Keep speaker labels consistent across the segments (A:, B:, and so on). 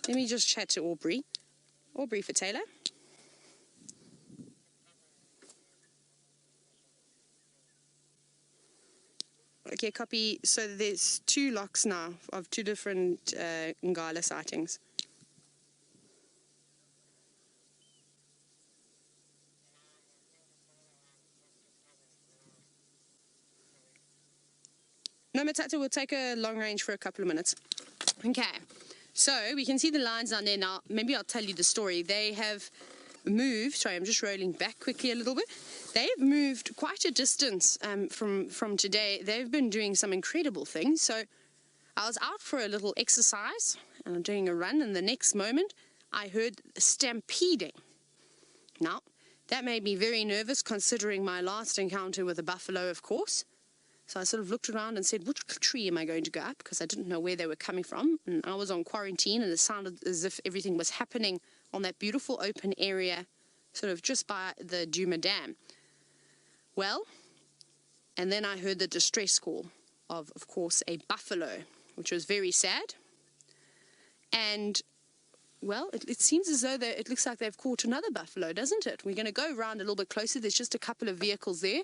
A: Let me just chat to Aubrey. Aubrey for Taylor. Okay, copy. So there's 2 locks now of 2 different Ngala sightings. No, Matata, we'll take a long range for a couple of minutes. Okay, so we can see the lines down there now. Maybe I'll tell you the story. They have moved. Sorry, I'm just rolling back quickly a little bit. They've moved quite a distance from today. They've been doing some incredible things. So I was out for a little exercise and I'm doing a run, and the next moment I heard stampeding. Now, that made me very nervous considering my last encounter with a buffalo, of course. So I sort of looked around and said, which tree am I going to go up? Because I didn't know where they were coming from. And I was on quarantine, and it sounded as if everything was happening on that beautiful open area, sort of just by the Djuma Dam. Well, and then I heard the distress call of course, a buffalo, which was very sad. And, well, it seems as though it looks like they've caught another buffalo, doesn't it? We're going to go around a little bit closer. There's just a couple of vehicles there.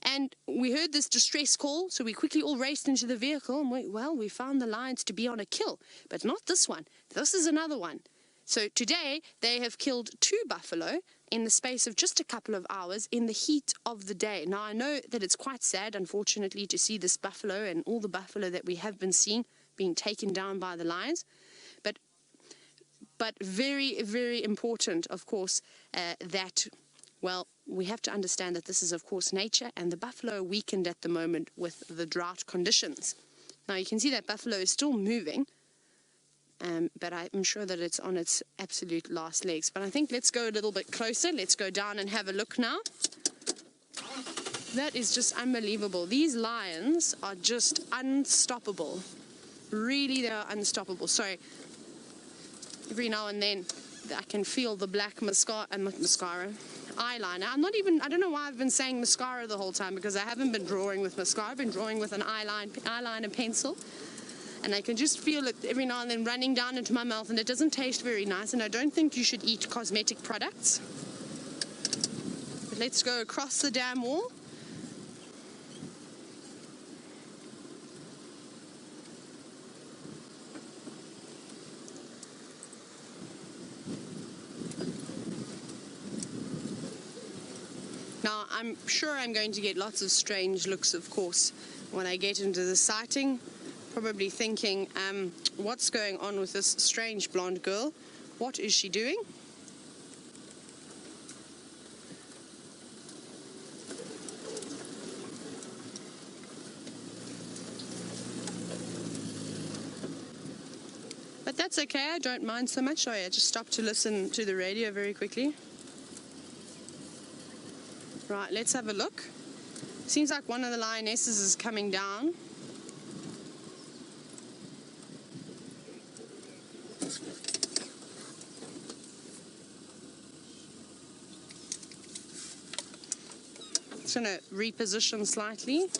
A: And we heard this distress call, so we quickly all raced into the vehicle, and we found the lions to be on a kill, but not this one. This is another one. So today, they have killed 2 buffalo in the space of just a couple of hours in the heat of the day. Now, I know that it's quite sad, unfortunately, to see this buffalo and all the buffalo that we have been seeing being taken down by the lions, but very, very important, of course, that... Well, we have to understand that this is, of course, nature, and the buffalo are weakened at the moment with the drought conditions. Now, you can see that buffalo is still moving, but I'm sure that it's on its absolute last legs. But I think let's go a little bit closer. Let's go down and have a look now. That is just unbelievable. These lions are just unstoppable. Really, they are unstoppable. Sorry, every now and then I can feel the black eyeliner. I don't know why I've been saying mascara the whole time, because I haven't been drawing with mascara. I've been drawing with an eyeliner pencil, and I can just feel it every now and then running down into my mouth, and it doesn't taste very nice, and I don't think you should eat cosmetic products. But let's go across the dam wall. Now, I'm sure I'm going to get lots of strange looks, of course, when I get into the sighting, probably thinking, what's going on with this strange blonde girl? What is she doing? But that's okay, I don't mind so much. Sorry, I just stopped to listen to the radio very quickly. Right, let's have a look. Seems like one of the lionesses is coming down. Just going to reposition slightly.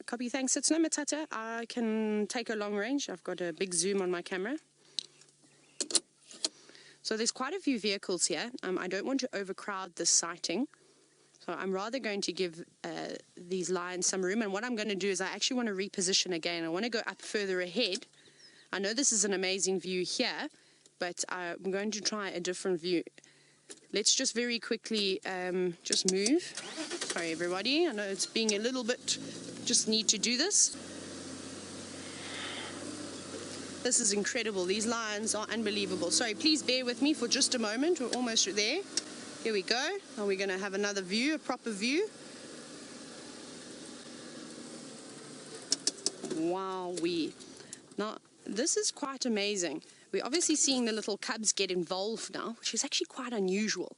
A: Copy, thanks. It's no matata. I can take a long range. I've got a big zoom on my camera. So there's quite a few vehicles here. I don't want to overcrowd this sighting. So I'm rather going to give these lions some room. And what I'm going to do is I actually want to reposition again. I want to go up further ahead. I know this is an amazing view here, but I'm going to try a different view. Let's just very quickly just move. Sorry, everybody. I know it's being a little bit... Just need to do this. This is incredible. These lions are unbelievable. Sorry, please bear with me for just a moment. We're almost there. Here we go. Now we're going to have another view, a proper view. Wowee. Now, this is quite amazing. We're obviously seeing the little cubs get involved now, which is actually quite unusual.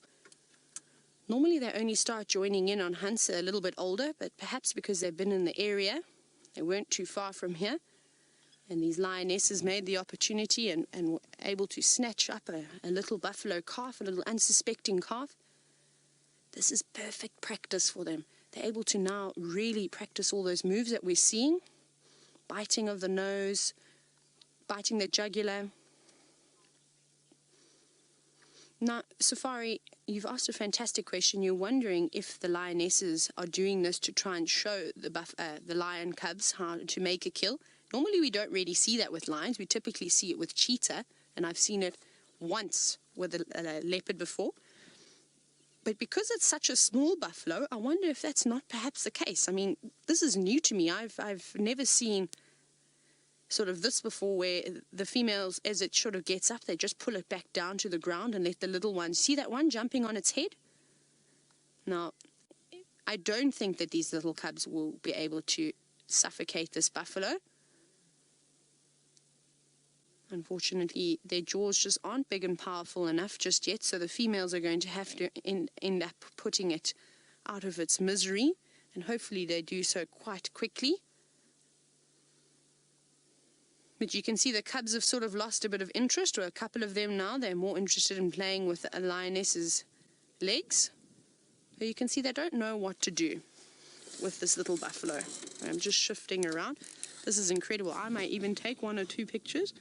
A: Normally they only start joining in on hunts a little bit older, but perhaps because they've been in the area, they weren't too far from here. And these lionesses made the opportunity and were able to snatch up a little buffalo calf, a little unsuspecting calf. This is perfect practice for them. They're able to now really practice all those moves that we're seeing. biting of the nose, biting the jugular. Now, Safari, you've asked a fantastic question. You're wondering if the lionesses are doing this to try and show the lion cubs how to make a kill. Normally, we don't really see that with lions. We typically see it with cheetah, and I've seen it once with a leopard before. But because it's such a small buffalo, I wonder if that's not perhaps the case. I mean, this is new to me. I've never seen sort of this before, where the females, as it sort of gets up, they just pull it back down to the ground and let the little one, see that one jumping on its head? Now, I don't think that these little cubs will be able to suffocate this buffalo. Unfortunately, their jaws just aren't big and powerful enough just yet, so the females are going to have to end up putting it out of its misery, and hopefully they do so quite quickly. But you can see the cubs have sort of lost a bit of interest, or a couple of them now. They're more interested in playing with a lioness's legs. So you can see they don't know what to do with this little buffalo. I'm just shifting around. This is incredible. I might even take 1 or 2 pictures.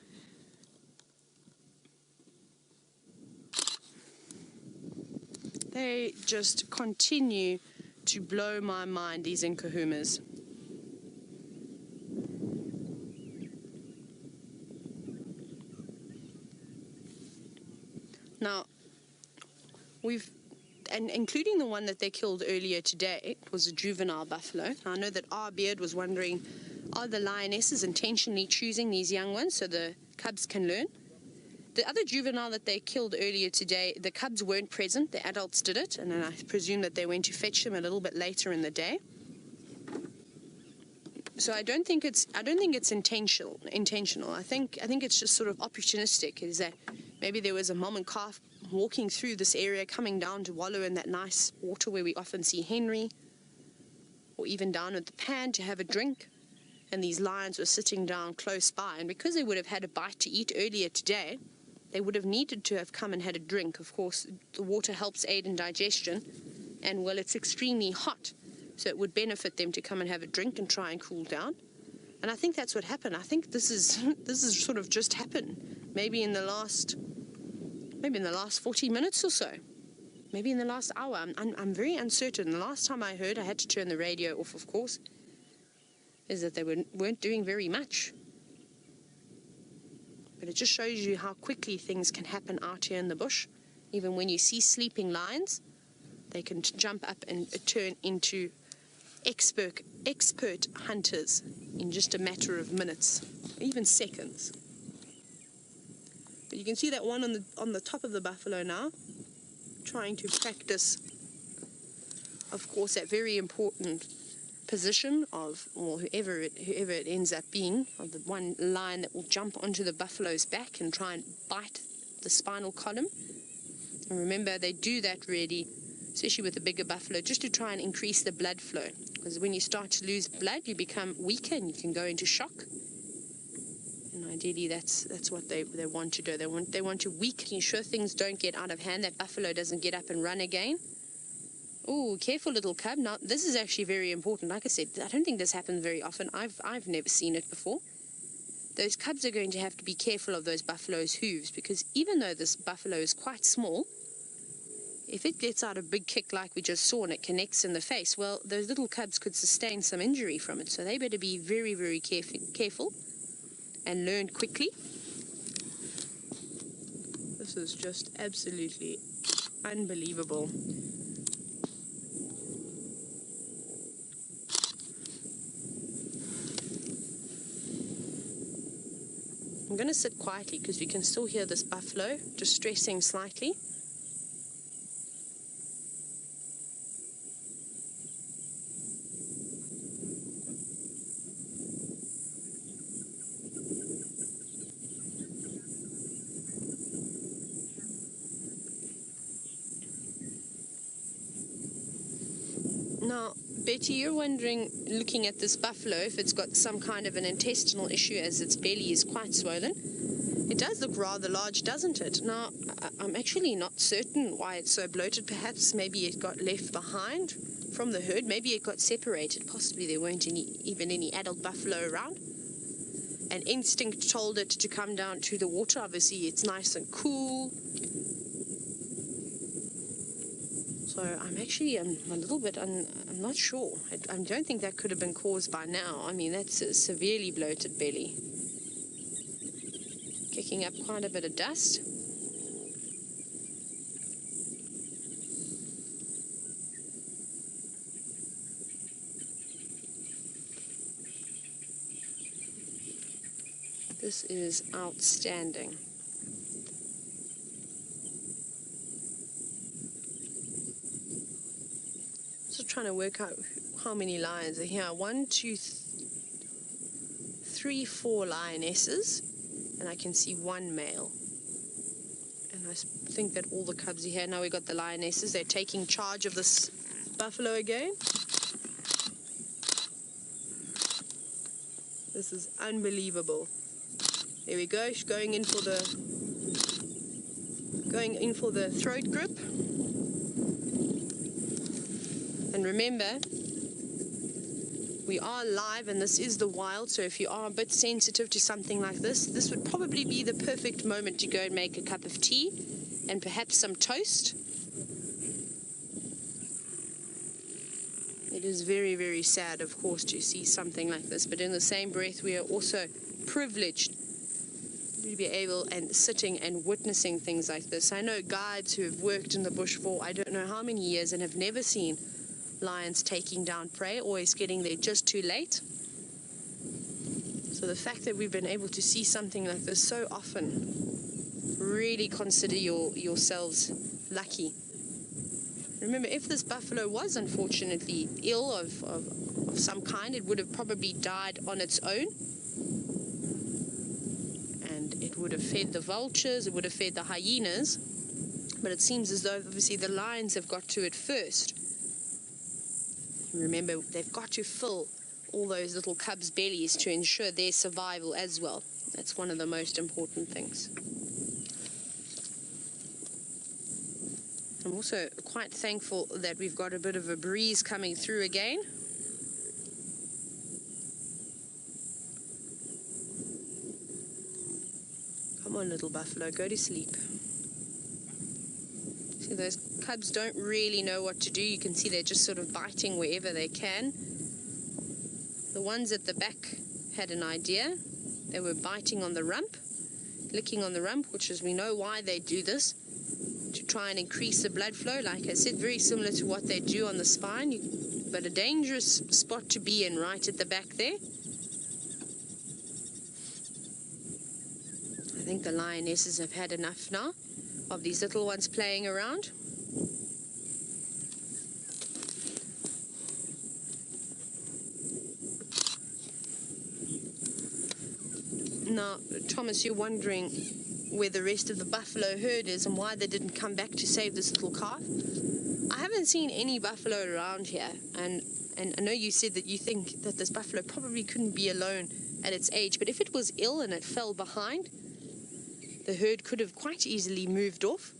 A: They just continue to blow my mind, these Nkuhumas. Now, and including the one that they killed earlier today, it was a juvenile buffalo. Now, I know that our beard was wondering, are the lionesses intentionally choosing these young ones so the cubs can learn? The other juvenile that they killed earlier today, the cubs weren't present, the adults did it, and then I presume that they went to fetch them a little bit later in the day. So I don't think it's intentional. I think it's just sort of opportunistic. Is that maybe there was a mom and calf walking through this area, coming down to wallow in that nice water where we often see Henry, or even down at the pan to have a drink, and these lions were sitting down close by, and because they would have had a bite to eat earlier today, they would have needed to have come and had a drink. Of course, the water helps aid in digestion, and well, it's extremely hot, so it would benefit them to come and have a drink and try and cool down. And I think that's what happened. I think this is sort of just happened. Maybe in the last 40 minutes or so. Maybe in the last hour. I'm very uncertain. The last time I heard, I had to turn the radio off, of course, is that they weren't doing very much. But it just shows you how quickly things can happen out here in the bush. Even when you see sleeping lions, they can jump up and turn into expert hunters in just a matter of minutes, even seconds. But you can see that one on the top of the buffalo now, trying to practice, of course, that very important position of, or whoever it ends up being, of the one lion that will jump onto the buffalo's back and try and bite the spinal column. And remember, they do that really, especially with the bigger buffalo, just to try and increase the blood flow. Because when you start to lose blood, you become weaker and you can go into shock. And ideally, that's what they want to do. They want to weaken, ensure things don't get out of hand, that buffalo doesn't get up and run again. Oh, careful, little cub. Now, this is actually very important. Like I said, I don't think this happens very often. I've never seen it before. Those cubs are going to have to be careful of those buffalo's hooves, because even though this buffalo is quite small, if it gets out a big kick like we just saw and it connects in the face, well, those little cubs could sustain some injury from it. So they better be very, very careful and learn quickly. This is just absolutely unbelievable. I'm going to sit quietly because we can still hear this buffalo distressing slightly. Now, Betty, you're wondering, looking at this buffalo, if it's got some kind of an intestinal issue, as its belly is quite swollen. It does look rather large, doesn't it? Now, I'm actually not certain why it's so bloated. Perhaps maybe it got left behind from the herd. Maybe it got separated. Possibly there weren't even any adult buffalo around. and instinct told it to come down to the water. Obviously, it's nice and cool. So I'm a little bit, I'm not sure. I don't think that could have been caused by now. I mean, that's a severely bloated belly. Kicking up quite a bit of dust. This is outstanding. Just trying to work out how many lions are here. 1, 2, 3, 4 lionesses, and I can see 1 male. And I think that all the cubs are here. Now we've got the lionesses. They're taking charge of this buffalo again. This is unbelievable. There we go. She's going in for the throat grip. And remember, we are live and this is the wild, so if you are a bit sensitive to something like this, this would probably be the perfect moment to go and make a cup of tea and perhaps some toast. It is very, very sad, of course, to see something like this, but in the same breath, we are also privileged to be able and sitting and witnessing things like this. I know guides who have worked in the bush for I don't know how many years and have never seen lions taking down prey, always getting there just too late. So the fact that we've been able to see something like this so often, really consider yourselves lucky. Remember, if this buffalo was unfortunately ill of some kind, it would have probably died on its own. And it would have fed the vultures, it would have fed the hyenas. But it seems as though obviously the lions have got to it first. Remember, they've got to fill all those little cubs' bellies to ensure their survival as well. That's one of the most important things. I'm also quite thankful that we've got a bit of a breeze coming through again. Come on, little buffalo, go to sleep. See, those cubs don't really know what to do. You can see they're just sort of biting wherever they can. The ones at the back had an idea. They were biting on the rump, licking on the rump, which is, we know why they do this, to try and increase the blood flow. Like I said, very similar to what they do on the spine, but a dangerous spot to be in right at the back there. I think the lionesses have had enough now of these little ones playing around. Now, Thomas, you're wondering where the rest of the buffalo herd is and why they didn't come back to save this little calf. I haven't seen any buffalo around here, and I know you said that you think that this buffalo probably couldn't be alone at its age, but if it was ill and it fell behind, the herd could have quite easily moved off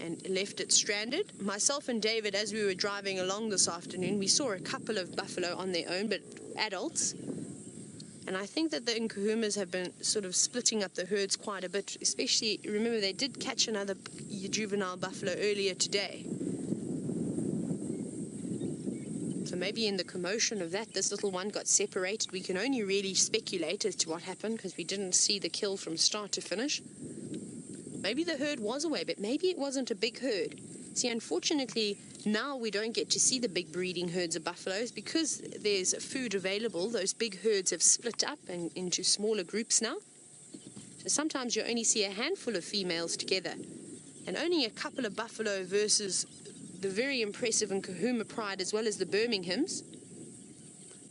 A: and left it stranded. Myself and David, as we were driving along this afternoon, we saw a couple of buffalo on their own, but adults. And I think that the Nkuhumas have been sort of splitting up the herds quite a bit, especially, remember, they did catch another juvenile buffalo earlier today. So maybe in the commotion of that, this little one got separated. We can only really speculate as to what happened because we didn't see the kill from start to finish. Maybe the herd was away, but maybe it wasn't a big herd. See, unfortunately, now we don't get to see the big breeding herds of buffaloes because there's food available. Those big herds have split up and into smaller groups now. So sometimes you only see a handful of females together and only a couple of buffalo versus the very impressive Nkuhuma Pride as well as the Birminghams.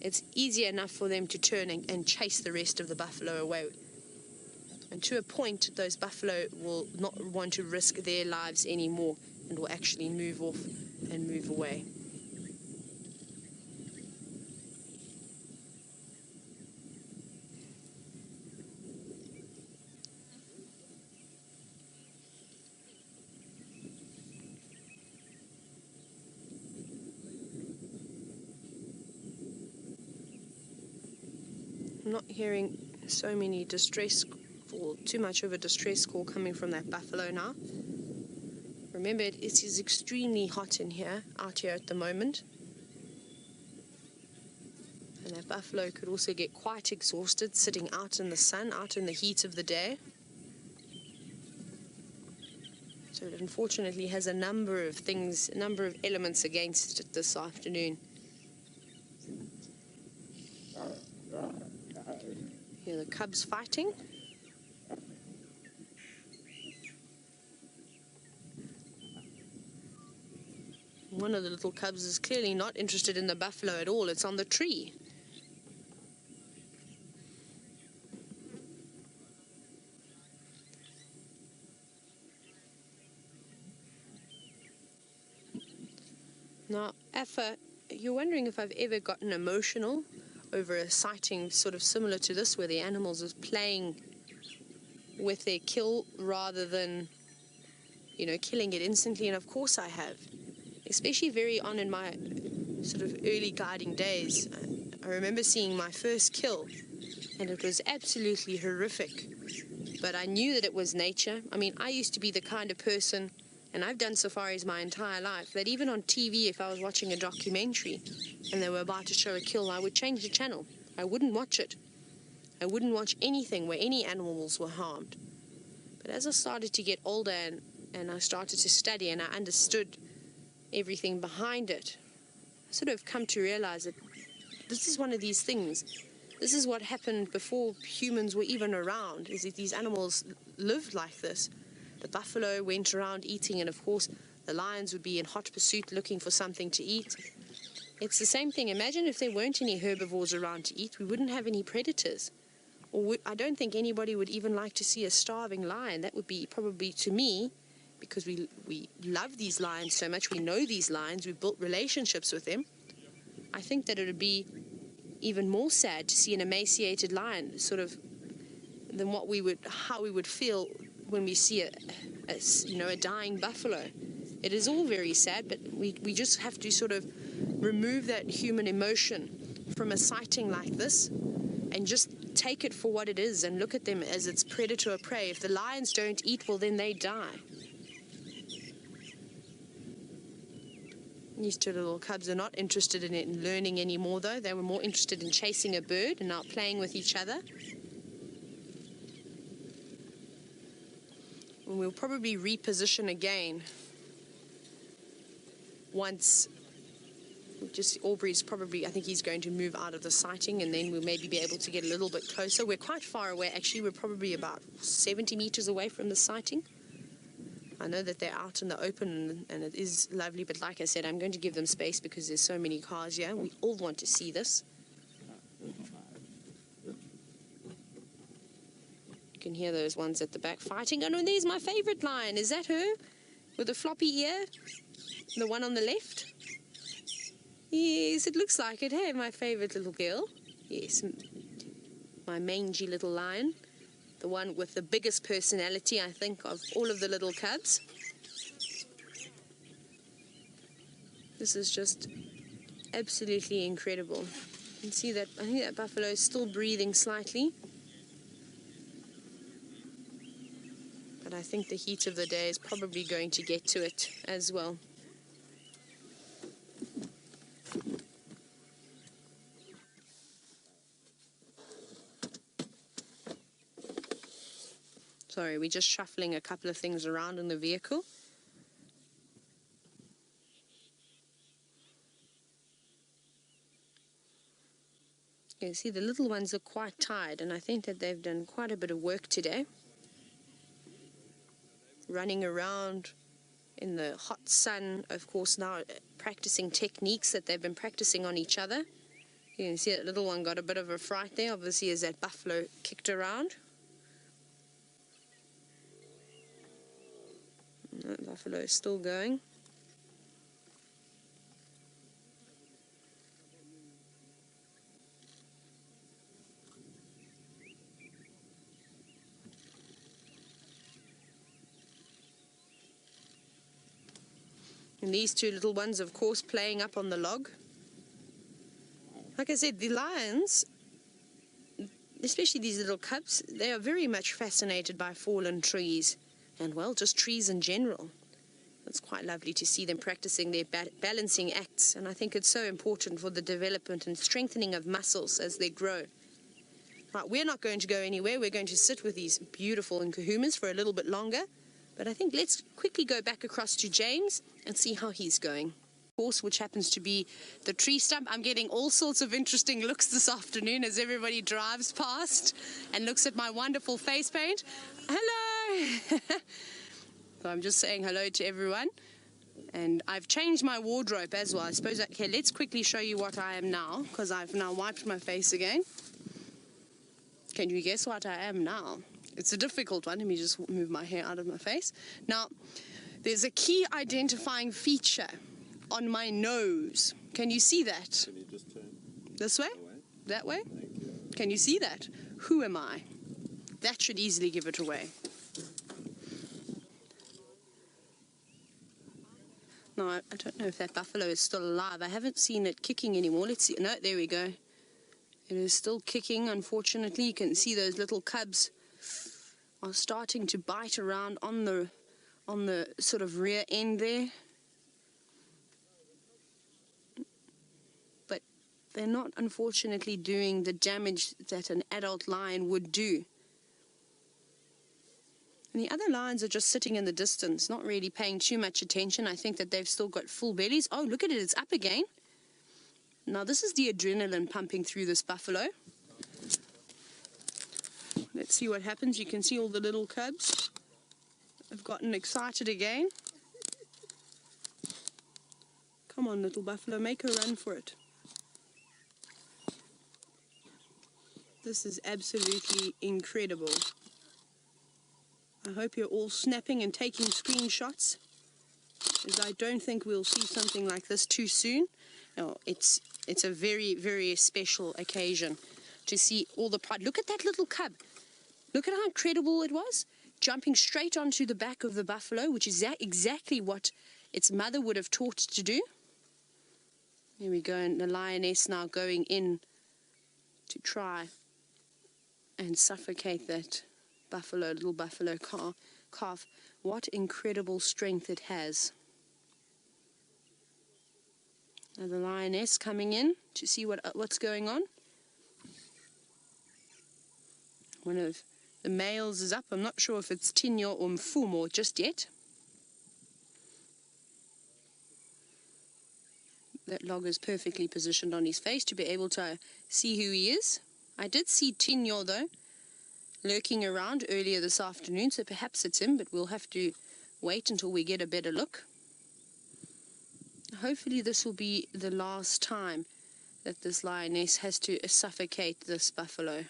A: It's easier enough for them to turn and chase the rest of the buffalo away. And to a point, those buffalo will not want to risk their lives anymore and will actually move off and move away. I'm not hearing So many distress, or too much of a distress call coming from that buffalo now. Remember, it is extremely hot in here, out here at the moment. And that buffalo could also get quite exhausted sitting out in the sun, out in the heat of the day. So it unfortunately has a number of things, a number of elements against it this afternoon. Here are the cubs fighting. One of the little cubs is clearly not interested in the buffalo at all. It's on the tree. Now, Afa, you're wondering if I've ever gotten emotional over a sighting sort of similar to this, where the animals is playing with their kill rather than, you know, killing it instantly. And of course I have, especially very on in my sort of early guiding days. I remember seeing my first kill, and it was absolutely horrific, but I knew that it was nature. I mean, I used to be the kind of person, and I've done safaris my entire life, that even on TV, if I was watching a documentary and they were about to show a kill, I would change the channel. I wouldn't watch it. I wouldn't watch anything where any animals were harmed. But as I started to get older and I started to study and I understood everything behind it, I sort of come to realize that this is one of these things. This is what happened before humans were even around, is that these animals lived like this. The buffalo went around eating, and of course the lions would be in hot pursuit looking for something to eat. It's the same thing. Imagine if there weren't any herbivores around to eat, we wouldn't have any predators. Or I don't think anybody would even like to see a starving lion. That would be probably, to me, because we love these lions so much, we know these lions, we've built relationships with them, I think that it would be even more sad to see an emaciated lion, sort of, than how we would feel when we see a dying buffalo. It is all very sad, but we just have to sort of remove that human emotion from a sighting like this and just take it for what it is and look at them as its predator or prey. If the lions don't eat, well, then they die. These two little cubs are not interested in learning anymore, though. They were more interested in chasing a bird and now playing with each other. And we'll probably reposition again once Aubrey's probably, I think he's going to move out of the sighting, and then we'll maybe be able to get a little bit closer. We're quite far away, actually. We're probably about 70 meters away from the sighting. I know that they're out in the open and it is lovely, but like I said, I'm going to give them space because there's so many cars here. We all want to see this. You can hear those ones at the back fighting. Oh no, there's my favorite lion. Is that her? With the floppy ear? The one on the left? Yes, it looks like it. Hey, my favorite little girl. Yes, my mangy little lion. The one with the biggest personality, I think, of all of the little cubs. This is just absolutely incredible. You can see that, I think that buffalo is still breathing slightly. But I think the heat of the day is probably going to get to it as well. Sorry, we're just shuffling a couple of things around in the vehicle. You can see the little ones are quite tired, and I think that they've done quite a bit of work today. Running around in the hot sun, of course, now practicing techniques that they've been practicing on each other. You can see that little one got a bit of a fright there, obviously, as that buffalo kicked around. That buffalo is still going. And these two little ones, of course, playing up on the log. Like I said, the lions, especially these little cubs, they are very much fascinated by fallen trees and, well, just trees in general. It's quite lovely to see them practicing their balancing acts, and I think it's so important for the development and strengthening of muscles as they grow. Right, we're not going to go anywhere. We're going to sit with these beautiful Nkuhumas for a little bit longer, but I think let's quickly go back across to James and see how he's going. Course, which happens to be the tree stump. I'm getting all sorts of interesting looks this afternoon as everybody drives past and looks at my wonderful face paint. Hello! So I'm just saying hello to everyone, and I've changed my wardrobe as well. I suppose, okay, let's quickly show you what I am now, because I've now wiped my face again. Can you guess what I am now? It's a difficult one. Let me just move my hair out of my face. Now, there's a key identifying feature on my nose. Can you see that?
B: Can you just turn
A: this way? That way?
B: Thank you.
A: Can you see that? Who am I? That should easily give it away. No, I don't know if that buffalo is still alive. I haven't seen it kicking anymore. Let's see. No, there we go. It is still kicking, unfortunately. You can see those little cubs are starting to bite around on the sort of rear end there. But they're not, unfortunately, doing the damage that an adult lion would do. And the other lions are just sitting in the distance, not really paying too much attention. I think that they've still got full bellies. Oh, look at it, it's up again. Now, this is the adrenaline pumping through this buffalo. Let's see what happens. You can see all the little cubs have gotten excited again. Come on, little buffalo, make a run for it. This is absolutely incredible. I hope you're all snapping and taking screenshots, as I don't think we'll see something like this too soon. No, it's a very, very special occasion to see all the pride. Look at that little cub. Look at how incredible it was, jumping straight onto the back of the buffalo, which is exactly what its mother would have taught it to do. Here we go, and the lioness now going in to try and suffocate that buffalo, little buffalo calf. What incredible strength it has. Now the lioness coming in to see what's going on. One of the males is up. I'm not sure if it's Nat.Geo or Nkuhuma just yet. That log is perfectly positioned on his face to be able to see who he is. I did see Nat.Geo though lurking around earlier this afternoon, so perhaps it's him, but we'll have to wait until we get a better look. Hopefully this will be the last time that this lioness has to suffocate this buffalo.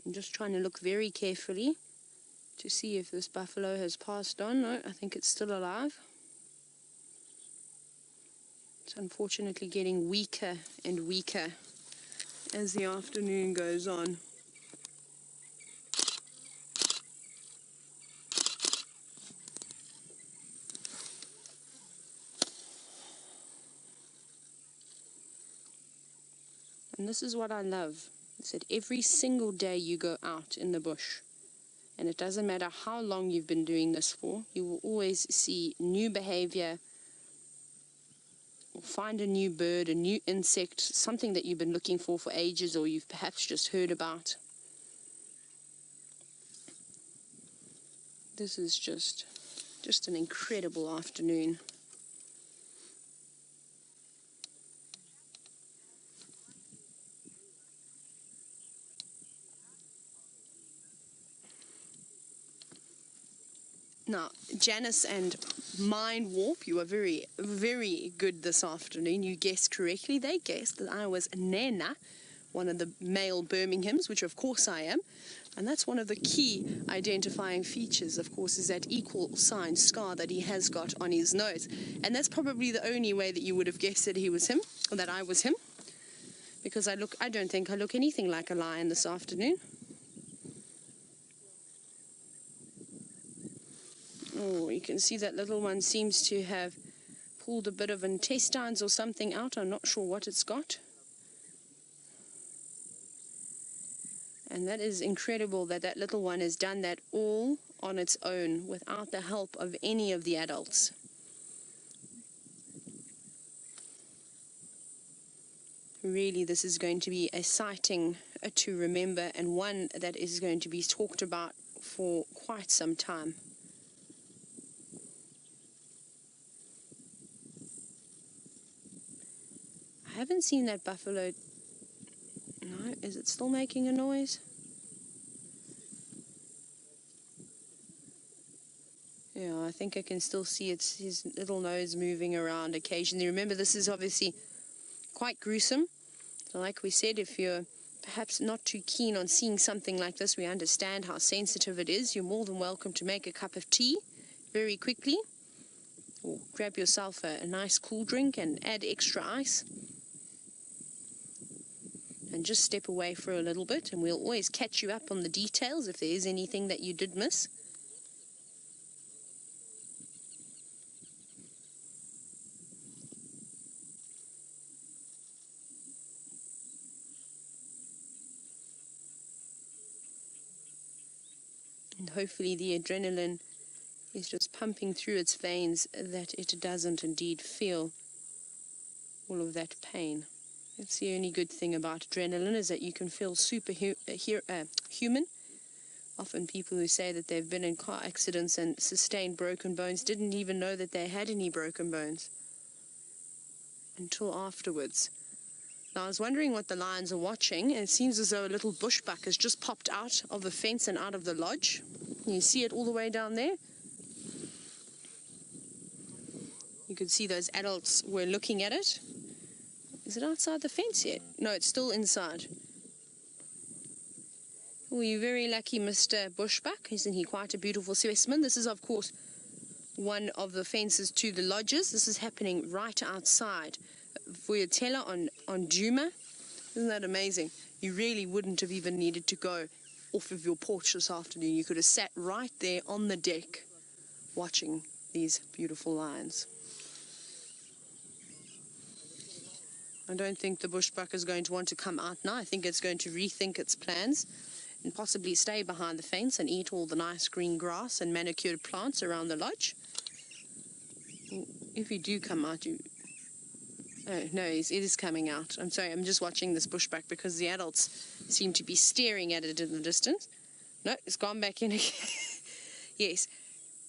A: I'm just trying to look very carefully to see if this buffalo has passed on. No, I think it's still alive. It's unfortunately getting weaker and weaker as the afternoon goes on. And this is what I love. Is that every single day you go out in the bush, and it doesn't matter how long you've been doing this for, you will always see new behavior, or find a new bird, a new insect, something that you've been looking for ages, or you've perhaps just heard about. This is just an incredible afternoon. Now, Janice and Mind Warp, you were very, very good this afternoon. You guessed correctly. They guessed that I was Nana, one of the male Birminghams, which of course I am. And that's one of the key identifying features, of course, is that equal sign scar that he has got on his nose. And that's probably the only way that you would have guessed that he was him, or that I was him. because I don't think I look anything like a lion this afternoon. Oh, you can see that little one seems to have pulled a bit of intestines or something out. I'm not sure what it's got. And that is incredible that that little one has done that all on its own without the help of any of the adults. Really, this is going to be a sighting to remember, and one that is going to be talked about for quite some time. I haven't seen that buffalo. No, is it still making a noise? Yeah, I think I can still see his little nose moving around occasionally. Remember, this is obviously quite gruesome. So like we said, if you're perhaps not too keen on seeing something like this, we understand how sensitive it is. You're more than welcome to make a cup of tea very quickly, or grab yourself a nice cool drink and add extra ice. And just step away for a little bit, and we'll always catch you up on the details if there is anything that you did miss. And hopefully the adrenaline is just pumping through its veins, that it doesn't indeed feel all of that pain. That's the only good thing about adrenaline, is that you can feel human. Often people who say that they've been in car accidents and sustained broken bones didn't even know that they had any broken bones until afterwards. Now, I was wondering what the lions are watching, and it seems as though a little bushbuck has just popped out of the fence and out of the lodge. Can you see it all the way down there? You could see those adults were looking at it. Is it outside the fence yet? No, it's still inside. Well, you're very lucky, Mr. Bushbuck. Isn't he quite a beautiful specimen? This is, of course, one of the fences to the lodges. This is happening right outside Vuyatela on Djuma. Isn't that amazing? You really wouldn't have even needed to go off of your porch this afternoon. You could have sat right there on the deck watching these beautiful lions. I don't think the bushbuck is going to want to come out now. I think it's going to rethink its plans and possibly stay behind the fence and eat all the nice green grass and manicured plants around the lodge. If you do come out, oh, no, it is coming out. I'm sorry, I'm just watching this bushbuck because the adults seem to be staring at it in the distance. No, it's gone back in again. Yes,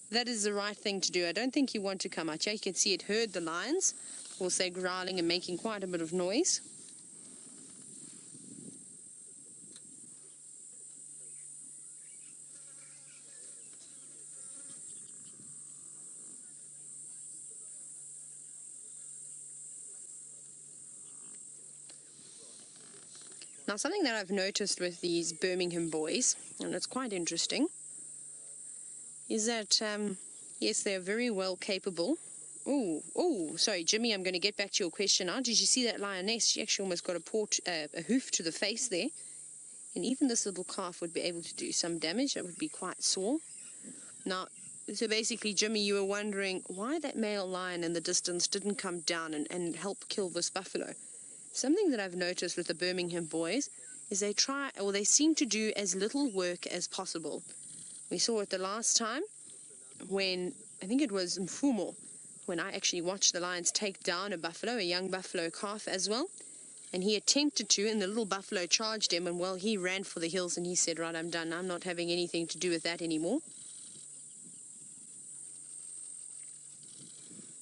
A: that is the right thing to do. I don't think you want to come out. Yeah, you can see it heard the lions, also growling and making quite a bit of noise. Now, something that I've noticed with these Birmingham boys, and it's quite interesting, is that, yes, they're very well capable. Oh, sorry, Jimmy, I'm going to get back to your question now. Did you see that lioness? She actually almost got a hoof to the face there. And even this little calf would be able to do some damage. That would be quite sore. Now, so basically, Jimmy, you were wondering why that male lion in the distance didn't come down and help kill this buffalo. Something that I've noticed with the Birmingham boys is they seem to do as little work as possible. We saw it the last time when, I think it was Mfumo, when I actually watched the lions take down a buffalo, a young buffalo calf as well. And he attempted to, and the little buffalo charged him, and well, he ran for the hills and he said, right, I'm done. I'm not having anything to do with that anymore.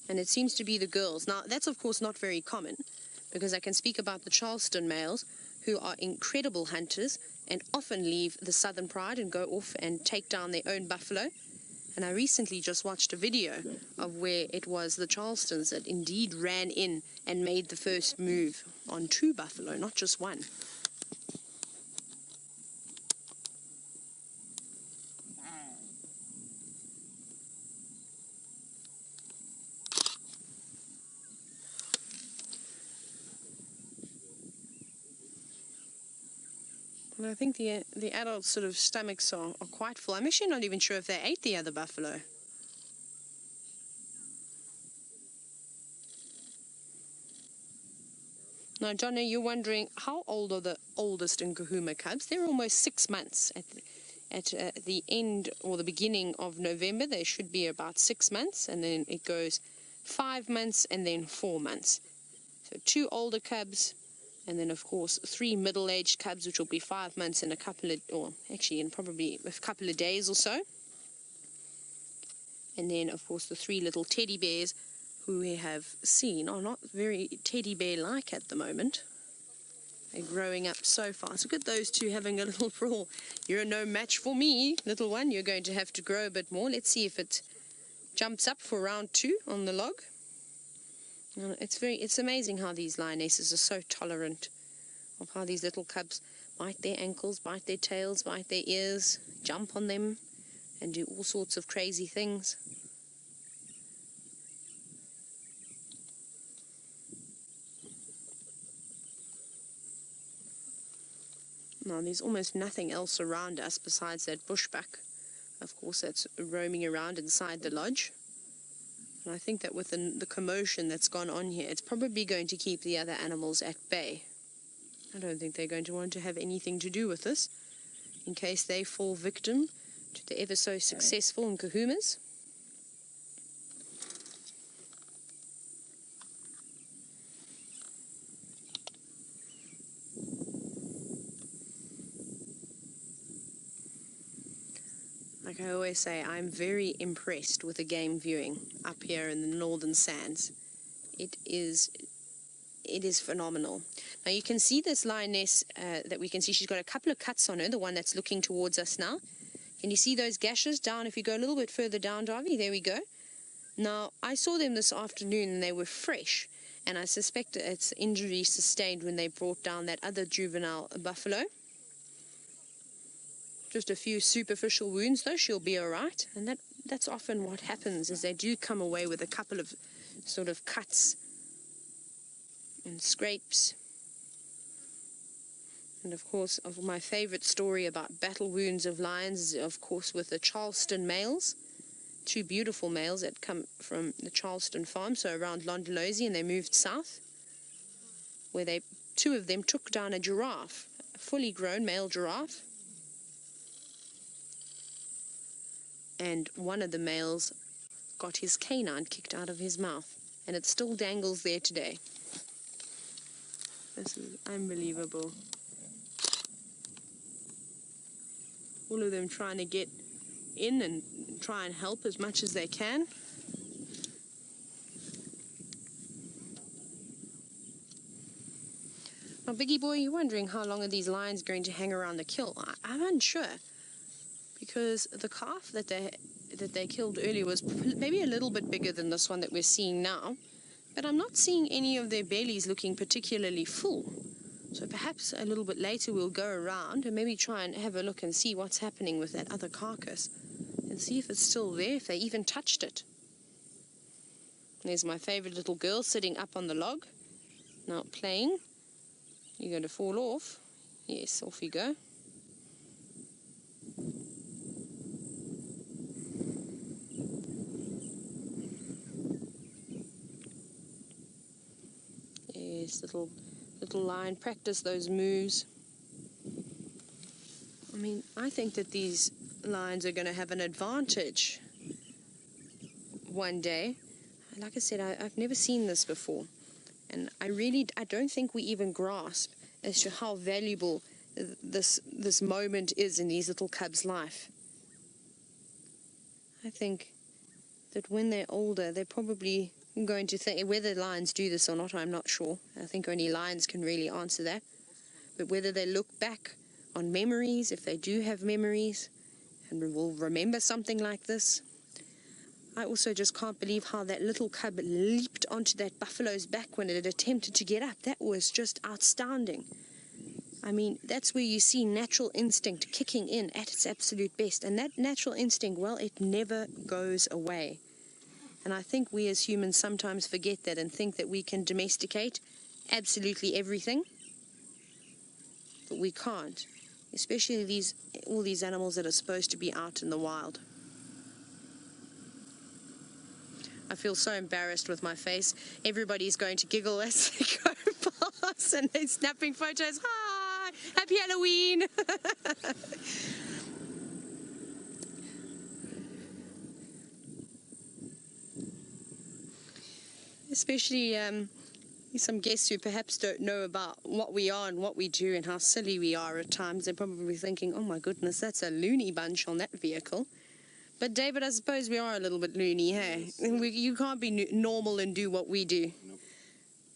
A: And it seems to be the girls. Now, that's of course not very common, because I can speak about the Charleston males, who are incredible hunters and often leave the Southern Pride and go off and take down their own buffalo. And I recently just watched a video of where it was the Charlestons that indeed ran in and made the first move on 2 buffalo, not just 1. And I think the adult sort of stomachs are quite full. I'm actually not even sure if they ate the other buffalo. Now, Johnny, you're wondering, how old are the oldest Nkuhuma cubs? They're almost 6 months. At the end or the beginning of November, they should be about 6 months, and then it goes 5 months and then 4 months. So 2 older cubs, and then of course 3 middle-aged cubs, which will be 5 months and in probably a couple of days or so. And then of course the 3 little teddy bears, who we have seen are not very teddy bear-like at the moment. They're growing up so fast. Look at those 2 having a little brawl. You're no match for me, little one. You're going to have to grow a bit more. Let's see if it jumps up for round 2 on the log. It's amazing how these lionesses are so tolerant of how these little cubs bite their ankles, bite their tails, bite their ears, jump on them, and do all sorts of crazy things. Now, there's almost nothing else around us besides that bushbuck, of course, that's roaming around inside the lodge. And I think that with the commotion that's gone on here, it's probably going to keep the other animals at bay. I don't think they're going to want to have anything to do with this, in case they fall victim to the ever so successful Nkuhumas. Like I always say, I'm very impressed with the game viewing up here in the northern sands. It is phenomenal. Now you can see this lioness that we can see, she's got a couple of cuts on her, the one that's looking towards us now. Can you see those gashes down? If you go a little bit further down, Darby, there we go. Now, I saw them this afternoon and they were fresh, and I suspect it's injury sustained when they brought down that other juvenile buffalo. Just a few superficial wounds though, she'll be alright. And that's often what happens, is they do come away with a couple of sort of cuts and scrapes. And of course, my favorite story about battle wounds of lions is of course with the Charleston males. 2 beautiful males that come from the Charleston farm, so around Londolozi, and they moved south, where 2 of them took down a giraffe, a fully grown male giraffe. And one of the males got his canine kicked out of his mouth, and it still dangles there today. This is unbelievable. All of them trying to get in and try and help as much as they can. Now, Biggie boy, you're wondering how long are these lions going to hang around the kill? I'm unsure, because the calf that they killed earlier was maybe a little bit bigger than this one that we're seeing now, but I'm not seeing any of their bellies looking particularly full. So perhaps a little bit later we'll go around and maybe try and have a look and see what's happening with that other carcass, and see if it's still there, if they even touched it. There's my favorite little girl sitting up on the log, now playing. You're going to fall off. Yes, off you go. Yes, little lion, practice those moves. I mean, I think that these lions are going to have an advantage one day. Like I said, I've never seen this before, and I don't think we even grasp as to how valuable this moment is in these little cubs' life. I think that when they're older, they're probably going to think, whether lions do this or not, I'm not sure. I think only lions can really answer that. But whether they look back on memories, if they do have memories, and will remember something like this. I also just can't believe how that little cub leaped onto that buffalo's back when it had attempted to get up. That was just outstanding. I mean, that's where you see natural instinct kicking in at its absolute best. And that natural instinct, well, it never goes away. And I think we as humans sometimes forget that and think that we can domesticate absolutely everything. But we can't. especially all these animals that are supposed to be out in the wild. I feel so embarrassed with my face. Everybody's going to giggle as they go past and they're snapping photos. Hi! Happy Halloween! Especially some guests who perhaps don't know about what we are and what we do and how silly we are at times. They're probably thinking, oh my goodness, that's a loony bunch on that vehicle. But David, I suppose we are a little bit loony, hey? Yes. You can't be normal and do what we do. Nope.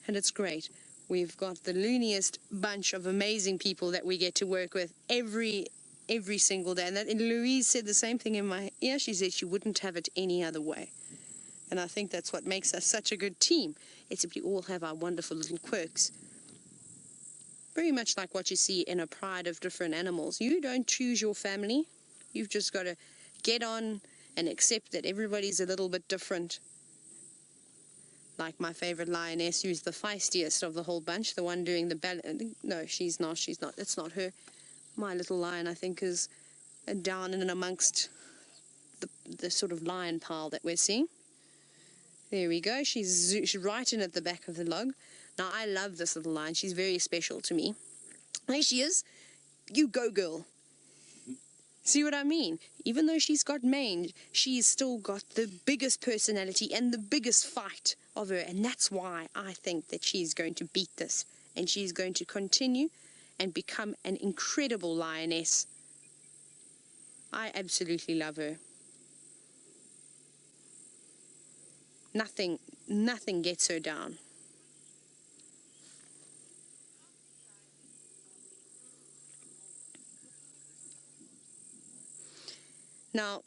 A: And it's great. We've got the looniest bunch of amazing people that we get to work with every single day. And Louise said the same thing in my ear. She said she wouldn't have it any other way. And I think that's what makes us such a good team. Except we all have our wonderful little quirks. Very much like what you see in a pride of different animals. You don't choose your family. You've just got to get on and accept that everybody's a little bit different. Like my favorite lioness, who's the feistiest of the whole bunch, the one doing the ballet. No, she's not. It's not her. My little lion, I think, is down in and amongst the sort of lion pile that we're seeing. There we go. She's right in at the back of the log. Now, I love this little lion. She's very special to me. There she is. You go, girl. See what I mean? Even though she's got mange, she's still got the biggest personality and the biggest fight of her. And that's why I think that she's going to beat this. And she's going to continue and become an incredible lioness. I absolutely love her. Nothing gets her down. Now,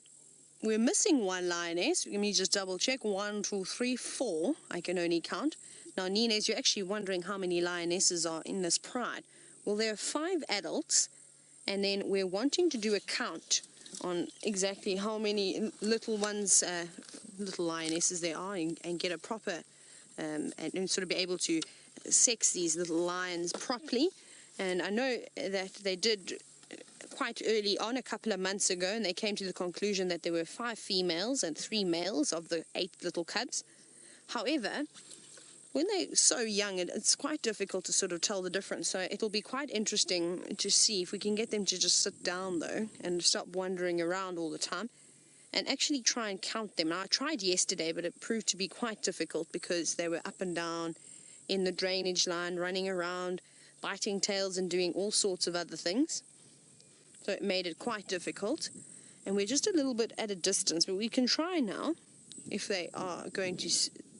A: we're missing one lioness. Let me just double check. 1, 2, 3, 4. I can only count. Now, Nines, you're actually wondering how many lionesses are in this pride. Well, there are 5 adults, and then we're wanting to do a count on exactly how many little ones, little lionesses there are, and get a proper, and sort of be able to sex these little lions properly. And I know that they did quite early on, a couple of months ago, and they came to the conclusion that there were 5 females and 3 males of the 8 little cubs. However, when they're so young, it's quite difficult to sort of tell the difference. So it'll be quite interesting to see if we can get them to just sit down, though, and stop wandering around all the time, and actually try and count them. Now, I tried yesterday, but it proved to be quite difficult because they were up and down in the drainage line, running around, biting tails and doing all sorts of other things. So it made it quite difficult. And we're just a little bit at a distance, but we can try now, if they are going to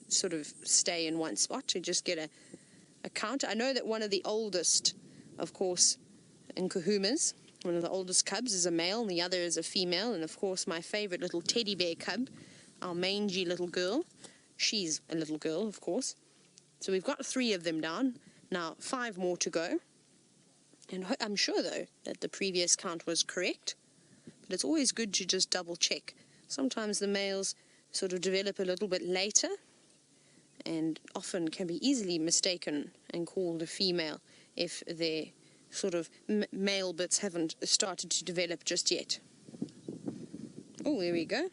A: sort of stay in one spot, to just get a count. I know that one of the oldest, of course, Nkuhumas, one of the oldest cubs, is a male and the other is a female. And of course my favorite little teddy bear cub, our mangy little girl, she's a little girl, of course. So we've got 3 of them down. Now 5 more to go. And I'm sure, though, that the previous count was correct. But it's always good to just double check. Sometimes the males sort of develop a little bit later, and often can be easily mistaken and called a female if their sort of male bits haven't started to develop just yet. Oh, there we go.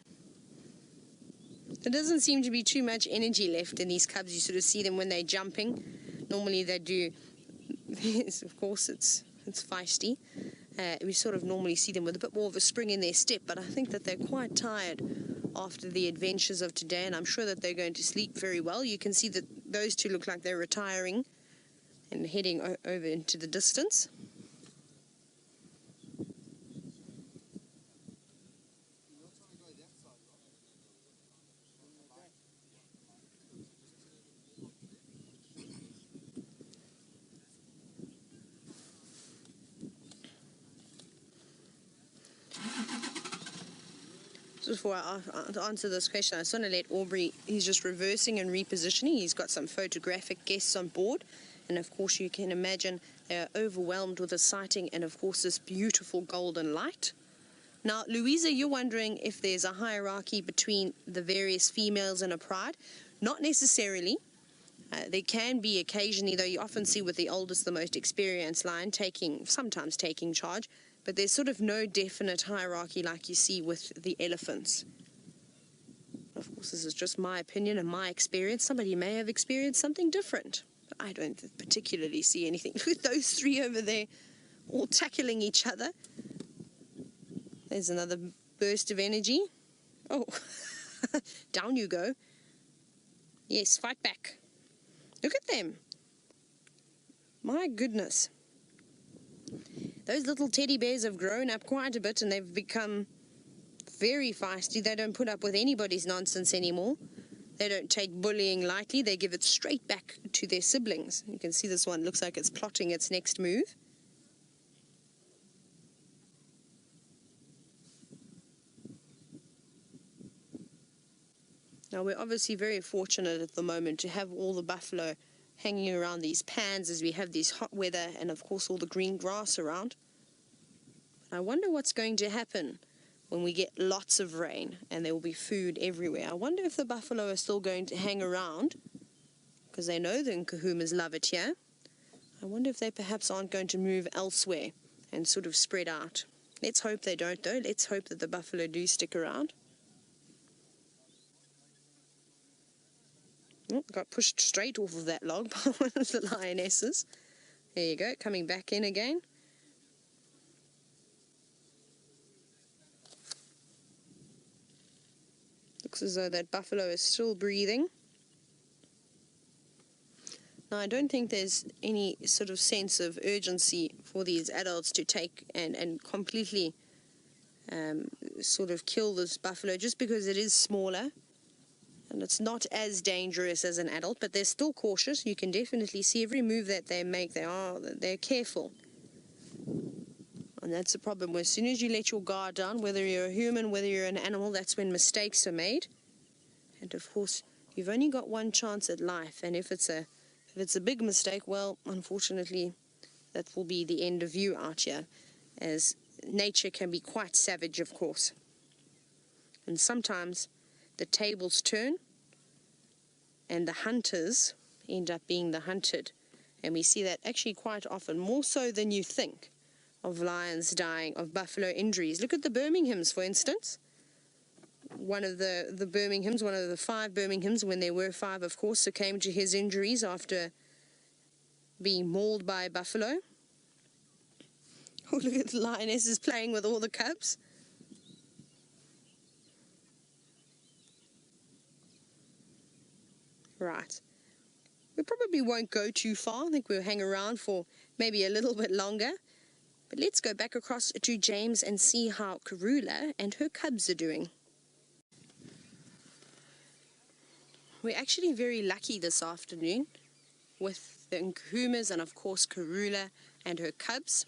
A: There doesn't seem to be too much energy left in these cubs. You sort of see them when they're jumping. Normally they do. Of course, it's feisty. We sort of normally see them with a bit more of a spring in their step, but I think that they're quite tired after the adventures of today, and I'm sure that they're going to sleep very well. You can see that those 2 look like they're retiring and heading over into the distance. Before I answer this question, I just want to let Aubrey, he's just reversing and repositioning. He's got some photographic guests on board, and of course you can imagine they're overwhelmed with the sighting and of course this beautiful golden light. Now, Louisa, you're wondering if there's a hierarchy between the various females in a pride. Not necessarily. There can be occasionally, though you often see with the oldest, the most experienced lion sometimes taking charge. But there's sort of no definite hierarchy like you see with the elephants. Of course, this is just my opinion and my experience. Somebody may have experienced something different. But I don't particularly see anything. Look at those three over there, all tackling each other. There's another burst of energy. Oh, down you go. Yes, fight back. Look at them. My goodness. Those little teddy bears have grown up quite a bit and they've become very feisty. They don't put up with anybody's nonsense anymore. They don't take bullying lightly. They give it straight back to their siblings. You can see this one looks like it's plotting its next move. Now, we're obviously very fortunate at the moment to have all the buffalo hanging around these pans as we have these hot weather and, of course, all the green grass around. But I wonder what's going to happen when we get lots of rain and there will be food everywhere. I wonder if the buffalo are still going to hang around because they know the Nkuhumas love it here. I wonder if they perhaps aren't going to move elsewhere and sort of spread out. Let's hope they don't, though. Let's hope that the buffalo do stick around. Oh, got pushed straight off of that log by one of the lionesses. There you go, coming back in again. Looks as though that buffalo is still breathing. Now, I don't think there's any sort of sense of urgency for these adults to take and completely sort of kill this buffalo just because it is smaller. And it's not as dangerous as an adult, but they're still cautious. You can definitely see every move that they make, they're careful. And that's the problem. As soon as you let your guard down, whether you're a human, whether you're an animal, that's when mistakes are made. And of course, you've only got one chance at life. And if it's a big mistake, well, unfortunately, that will be the end of you out here. As nature can be quite savage, of course. And sometimes the tables turn and the hunters end up being the hunted. And we see that actually quite often, more so than you think, of lions dying of buffalo injuries. Look at the Birminghams, for instance. One of the Birminghams, one of the 5 Birminghams, when there were 5, of course, succumbed to his injuries after being mauled by a buffalo. Oh, look at the lionesses playing with all the cubs. Right. We probably won't go too far. I think we'll hang around for maybe a little bit longer. But let's go back across to James and see how Karula and her cubs are doing. We're actually very lucky this afternoon with the Nkuhumas and, of course, Karula and her cubs.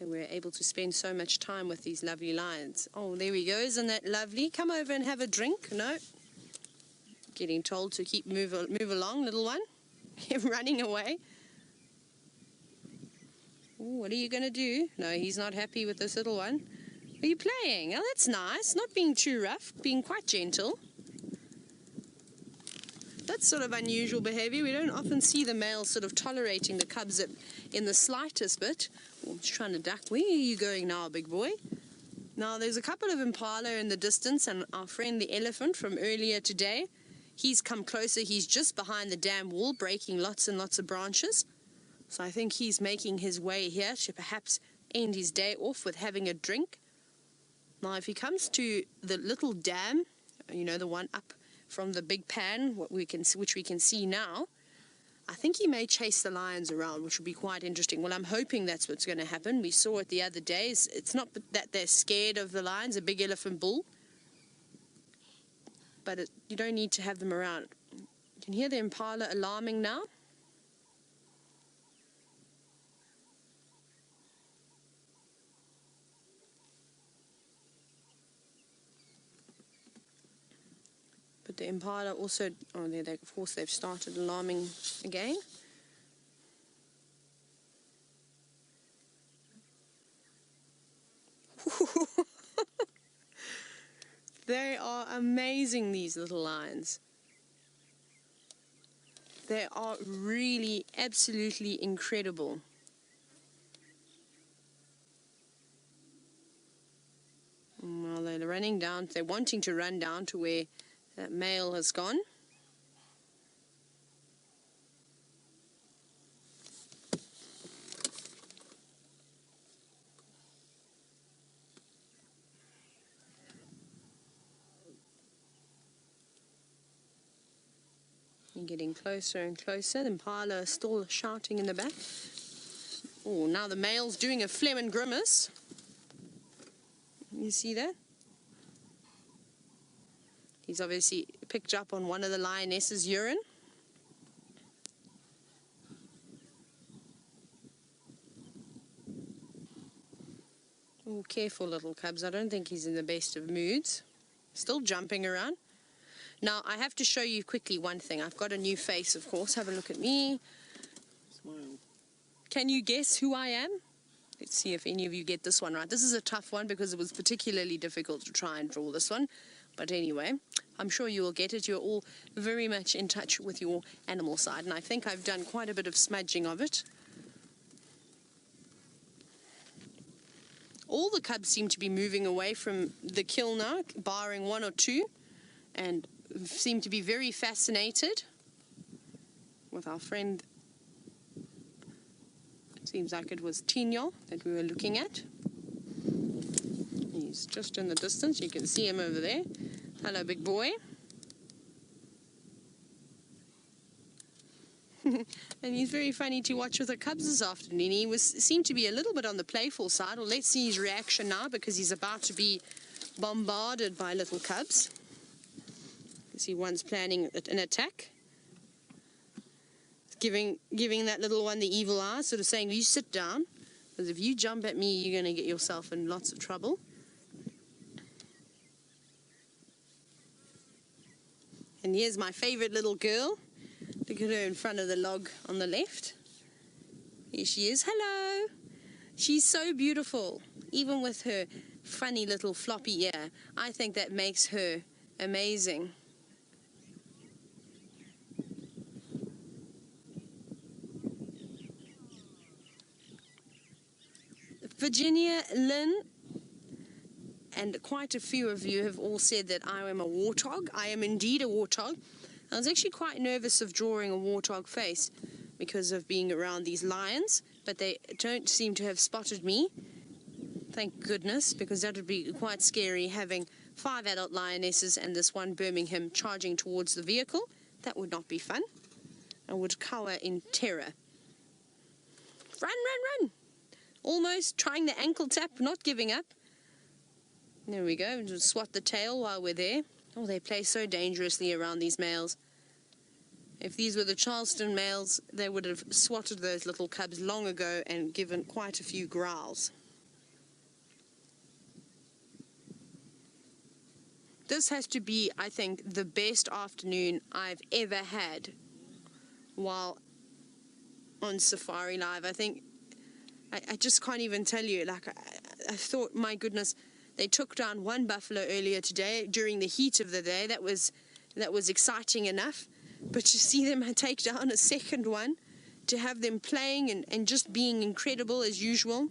A: And we're able to spend so much time with these lovely lions. Oh, there we go. Isn't that lovely? Come over and have a drink. No. Getting told to keep move along, little one. You're running away. Ooh, what are you going to do? No, he's not happy with this little one. Are you playing? Oh, that's nice. Not being too rough, being quite gentle. That's sort of unusual behavior. We don't often see the males sort of tolerating the cubs in the slightest bit. Oh, I'm just trying to duck. Where are you going now, big boy? Now, there's a couple of impala in the distance, and our friend the elephant from earlier today, he's come closer. He's just behind the dam wall, breaking lots and lots of branches. So I think he's making his way here to perhaps end his day off with having a drink. Now, if he comes to the little dam, you know, the one up from the big pan, which we can see now, I think he may chase the lions around, which would be quite interesting. Well, I'm hoping that's what's going to happen. We saw it the other day. It's not that they're scared of the lions, a big elephant bull, but you don't need to have them around. You can hear the impala alarming now. But the impala also, of course, they've started alarming again. They are amazing, these little lions. They are really absolutely incredible. running down. They're wanting to run down to where that male has gone. And getting closer and closer. The impala is still shouting in the back. Oh, now the male's doing a phlegm and grimace. You see that? He's obviously picked up on one of the lioness's urine. Oh, careful little cubs. I don't think he's in the best of moods. Still jumping around. Now, I have to show you quickly one thing. I've got a new face, of course. Have a look at me.
B: Smile.
A: Can you guess who I am? Let's see if any of you get this one right. This is a tough one because it was particularly difficult to try and draw this one. But anyway, I'm sure you will get it. You're all very much in touch with your animal side. And I think I've done quite a bit of smudging of it. All the cubs seem to be moving away from the kill now, barring one or two. And seem to be very fascinated with our friend. Seems like it was Tino that we were looking at. He's just in the distance. You can see him over there. Hello, big boy. And he's very funny to watch with the cubs this afternoon. He seemed to be a little bit on the playful side. Well, let's see his reaction now because he's about to be bombarded by little cubs. You see one's planning an attack. Giving that little one the evil eye, sort of saying, you sit down, because if you jump at me, you're going to get yourself in lots of trouble. And here's my favorite little girl. Look at her in front of the log on the left. Here she is. Hello. She's so beautiful, even with her funny little floppy ear. I think that makes her amazing. Virginia, Lynn, and quite a few of you have all said that I am a warthog. I am indeed a warthog. I was actually quite nervous of drawing a warthog face because of being around these lions, but they don't seem to have spotted me. Thank goodness, because that would be quite scary having 5 adult lionesses and this one Birmingham charging towards the vehicle. That would not be fun. I would cower in terror. Run, run, run! Almost trying the ankle tap, not giving up. There we go. Just swat the tail while we're there. Oh, they play so dangerously around these males. If these were the Charleston males, they would have swatted those little cubs long ago and given quite a few growls. This has to be, I think, the best afternoon I've ever had while on Safari Live. I think I just can't even tell you. Like, I thought, my goodness, they took down one buffalo earlier today during the heat of the day. That was exciting enough. But to see them take down a second one, to have them playing and just being incredible as usual.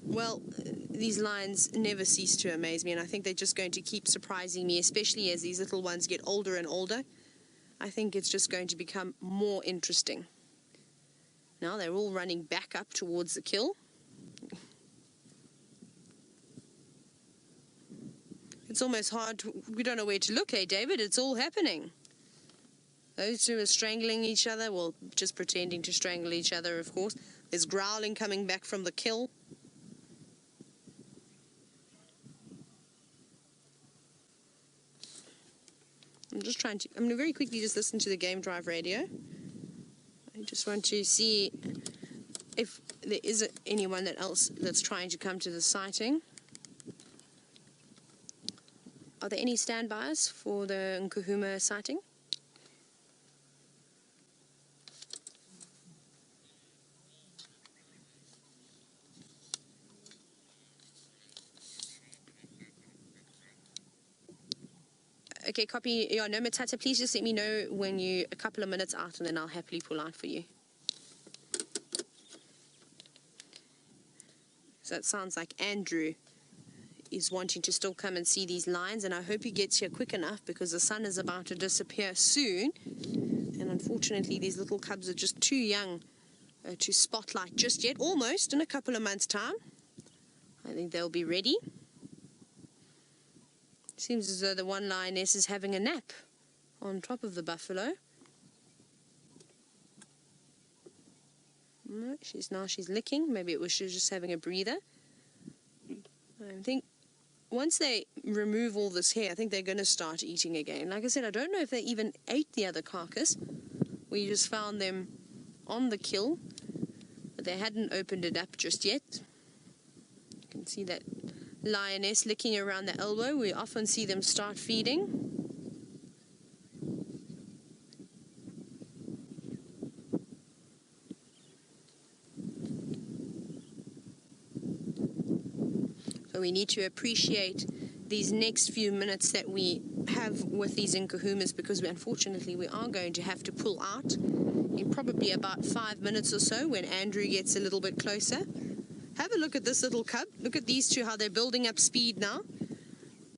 A: Well, these lions never cease to amaze me, and I think they're just going to keep surprising me, especially as these little ones get older and older. I think it's just going to become more interesting. Now they're all running back up towards the kill. It's almost hard. We don't know where to look, David? It's all happening. Those two are strangling each other. Well, just pretending to strangle each other, of course. There's growling coming back from the kill. I'm going to very quickly just listen to the Game Drive radio. I just want to see if there is anyone else that's trying to come to the sighting. Are there any standbys for the Nkuhuma sighting? Okay, copy. Yeah, no, Matata, please just let me know when you're a couple of minutes out, and then I'll happily pull out for you. So it sounds like Andrew is wanting to still come and see these lions, and I hope he gets here quick enough because the sun is about to disappear soon. And unfortunately, these little cubs are just too young to spotlight just yet. Almost in a couple of months' time, I think they'll be ready. Seems as though the one lioness is having a nap on top of the buffalo. No, she's licking. Maybe it was she's just having a breather. I think once they remove all this hair, I think they're going to start eating again. Like I said, I don't know if they even ate the other carcass. We just found them on the kill, but they hadn't opened it up just yet. You can see that lioness licking around the elbow. We often see them start feeding. So we need to appreciate these next few minutes that we have with these Nkuhumas, because unfortunately we are going to have to pull out in probably about 5 minutes or so when Andrew gets a little bit closer. Have a look at this little cub. Look at these two, how they're building up speed now.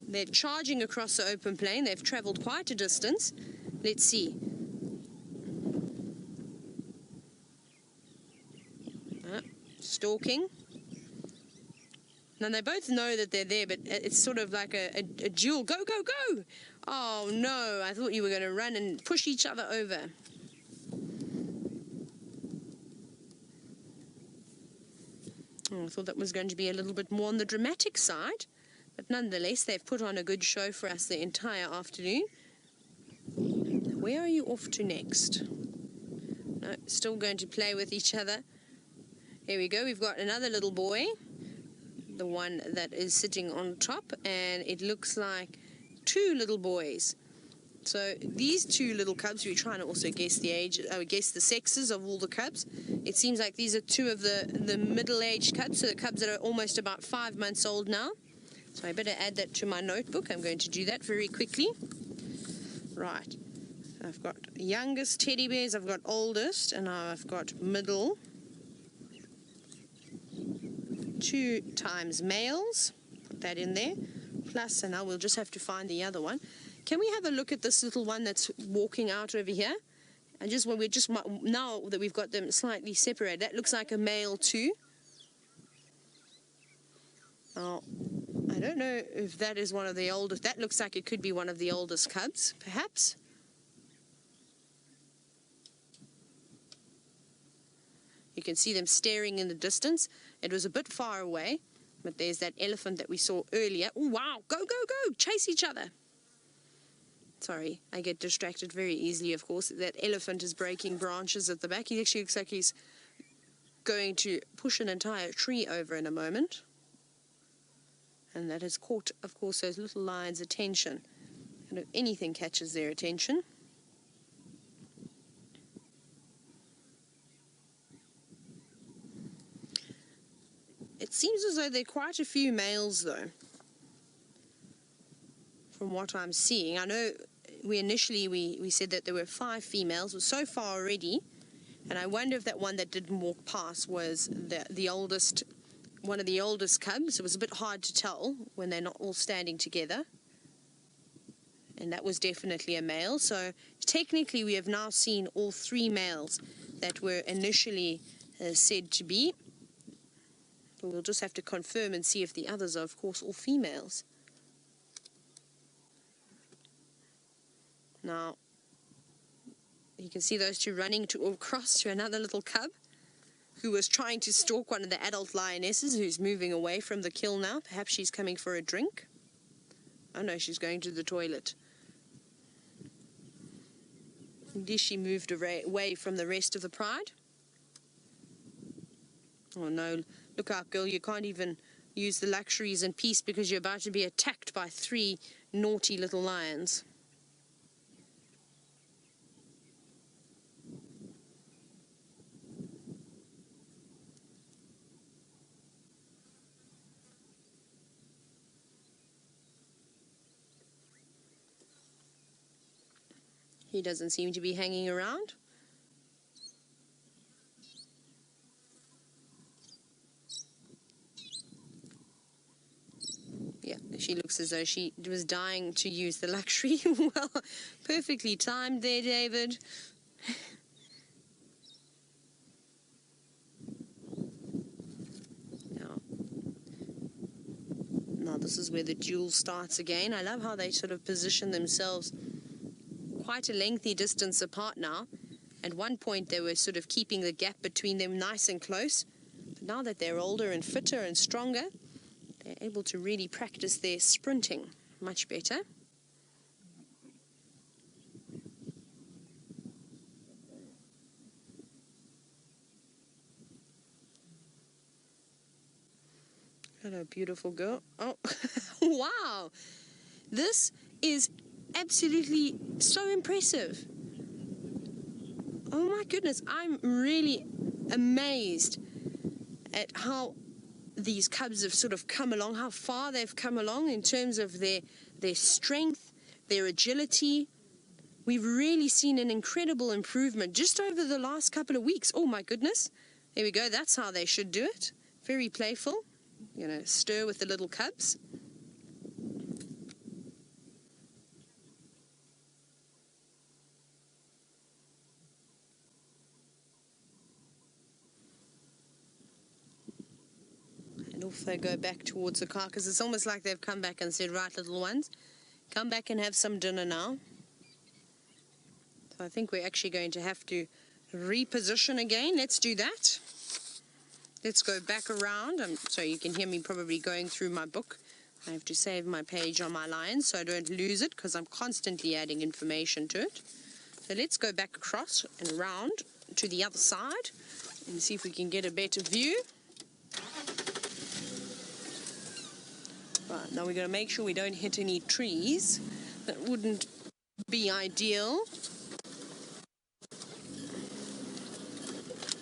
A: They're charging across the open plain. They've traveled quite a distance. Let's see. Stalking. Now, they both know that they're there, but it's sort of like a duel. Go, go, go! Oh, no, I thought you were going to run and push each other over. Oh, I thought that was going to be a little bit more on the dramatic side. But nonetheless, they've put on a good show for us the entire afternoon. Where are you off to next? No, still going to play with each other. Here we go. We've got another little boy. The one that is sitting on top, and it looks like two little boys. So these two little cubs, we're trying to also guess the age, guess the sexes of all the cubs. It seems like these are two of the middle-aged cubs, so the cubs that are almost about 5 months old now. So I better add that to my notebook. I'm going to do that very quickly. Right. I've got youngest teddy bears, I've got oldest, and now I've got middle. 2 times males, put that in there, plus, and now we'll just have to find the other one. Can we have a look at this little one that's walking out over here? And just when we're just now that we've got them slightly separated, that looks like a male too. Now, I don't know if that is one of the oldest. That looks like it could be one of the oldest cubs, perhaps. You can see them staring in the distance. It was a bit far away, but there's that elephant that we saw earlier. Oh, wow. Go, go, go. Chase each other. Sorry, I get distracted very easily, of course. That elephant is breaking branches at the back. He actually looks like he's going to push an entire tree over in a moment. And that has caught, of course, those little lions' attention. And if anything catches their attention. It seems as though there are quite a few males, though, from what I'm seeing. I know we said that there were 5 females, but so far already, and I wonder if that one that didn't walk past was the oldest, one of the oldest cubs. It was a bit hard to tell when they're not all standing together. And that was definitely a male. So technically we have now seen all 3 males that were initially said to be. But we'll just have to confirm and see if the others are, of course, all females. Now, you can see those two running across to another little cub who was trying to stalk one of the adult lionesses who's moving away from the kill now. Perhaps she's coming for a drink. Oh no, she's going to the toilet. Indeed, she moved away from the rest of the pride. Oh no, look out, girl, you can't even use the luxuries in peace because you're about to be attacked by 3 naughty little lions. He doesn't seem to be hanging around. She looks as though she was dying to use the luxury. Well, perfectly timed there, David. Now this is where the duel starts again. I love how they sort of position themselves quite a lengthy distance apart now. At one point they were sort of keeping the gap between them nice and close. But now that they're older and fitter and stronger, they're able to really practice their sprinting much better. Hello, beautiful girl. Oh, wow. This is absolutely so impressive. Oh my goodness, I'm really amazed at how these cubs have sort of come along, how far they've come along in terms of their strength, their agility. We've really seen an incredible improvement just over the last couple of weeks. Oh my goodness. There we go. That's how they should do it. Very playful. You know, stir with the little cubs. And off they go back towards the carcass. It's almost like they've come back and said, right, little ones, come back and have some dinner now. So I think we're actually going to have to reposition again. Let's do that. Let's go back around. So you can hear me probably going through my book. I have to save my page on my lines so I don't lose it because I'm constantly adding information to it. So let's go back across and around to the other side and see if we can get a better view. Right, now we're going to make sure we don't hit any trees. That wouldn't be ideal.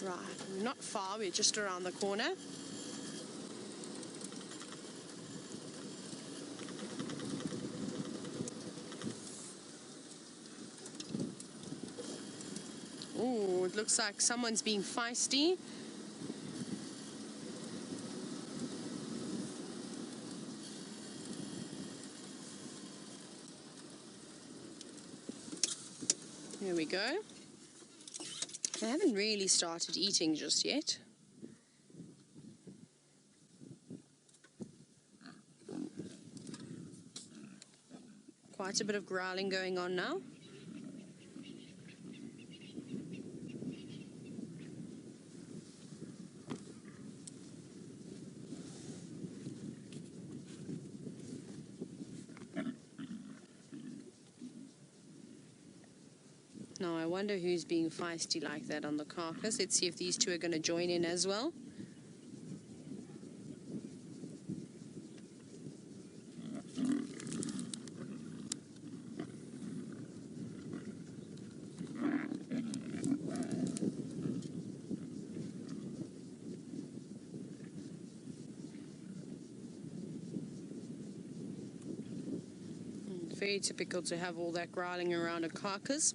A: Right, we're not far, we're just around the corner. Oh, it looks like someone's being feisty. There we go. They haven't really started eating just yet. Quite a bit of growling going on now. Now I wonder who's being feisty like that on the carcass. Let's see if these two are going to join in as well. Very typical to have all that growling around a carcass.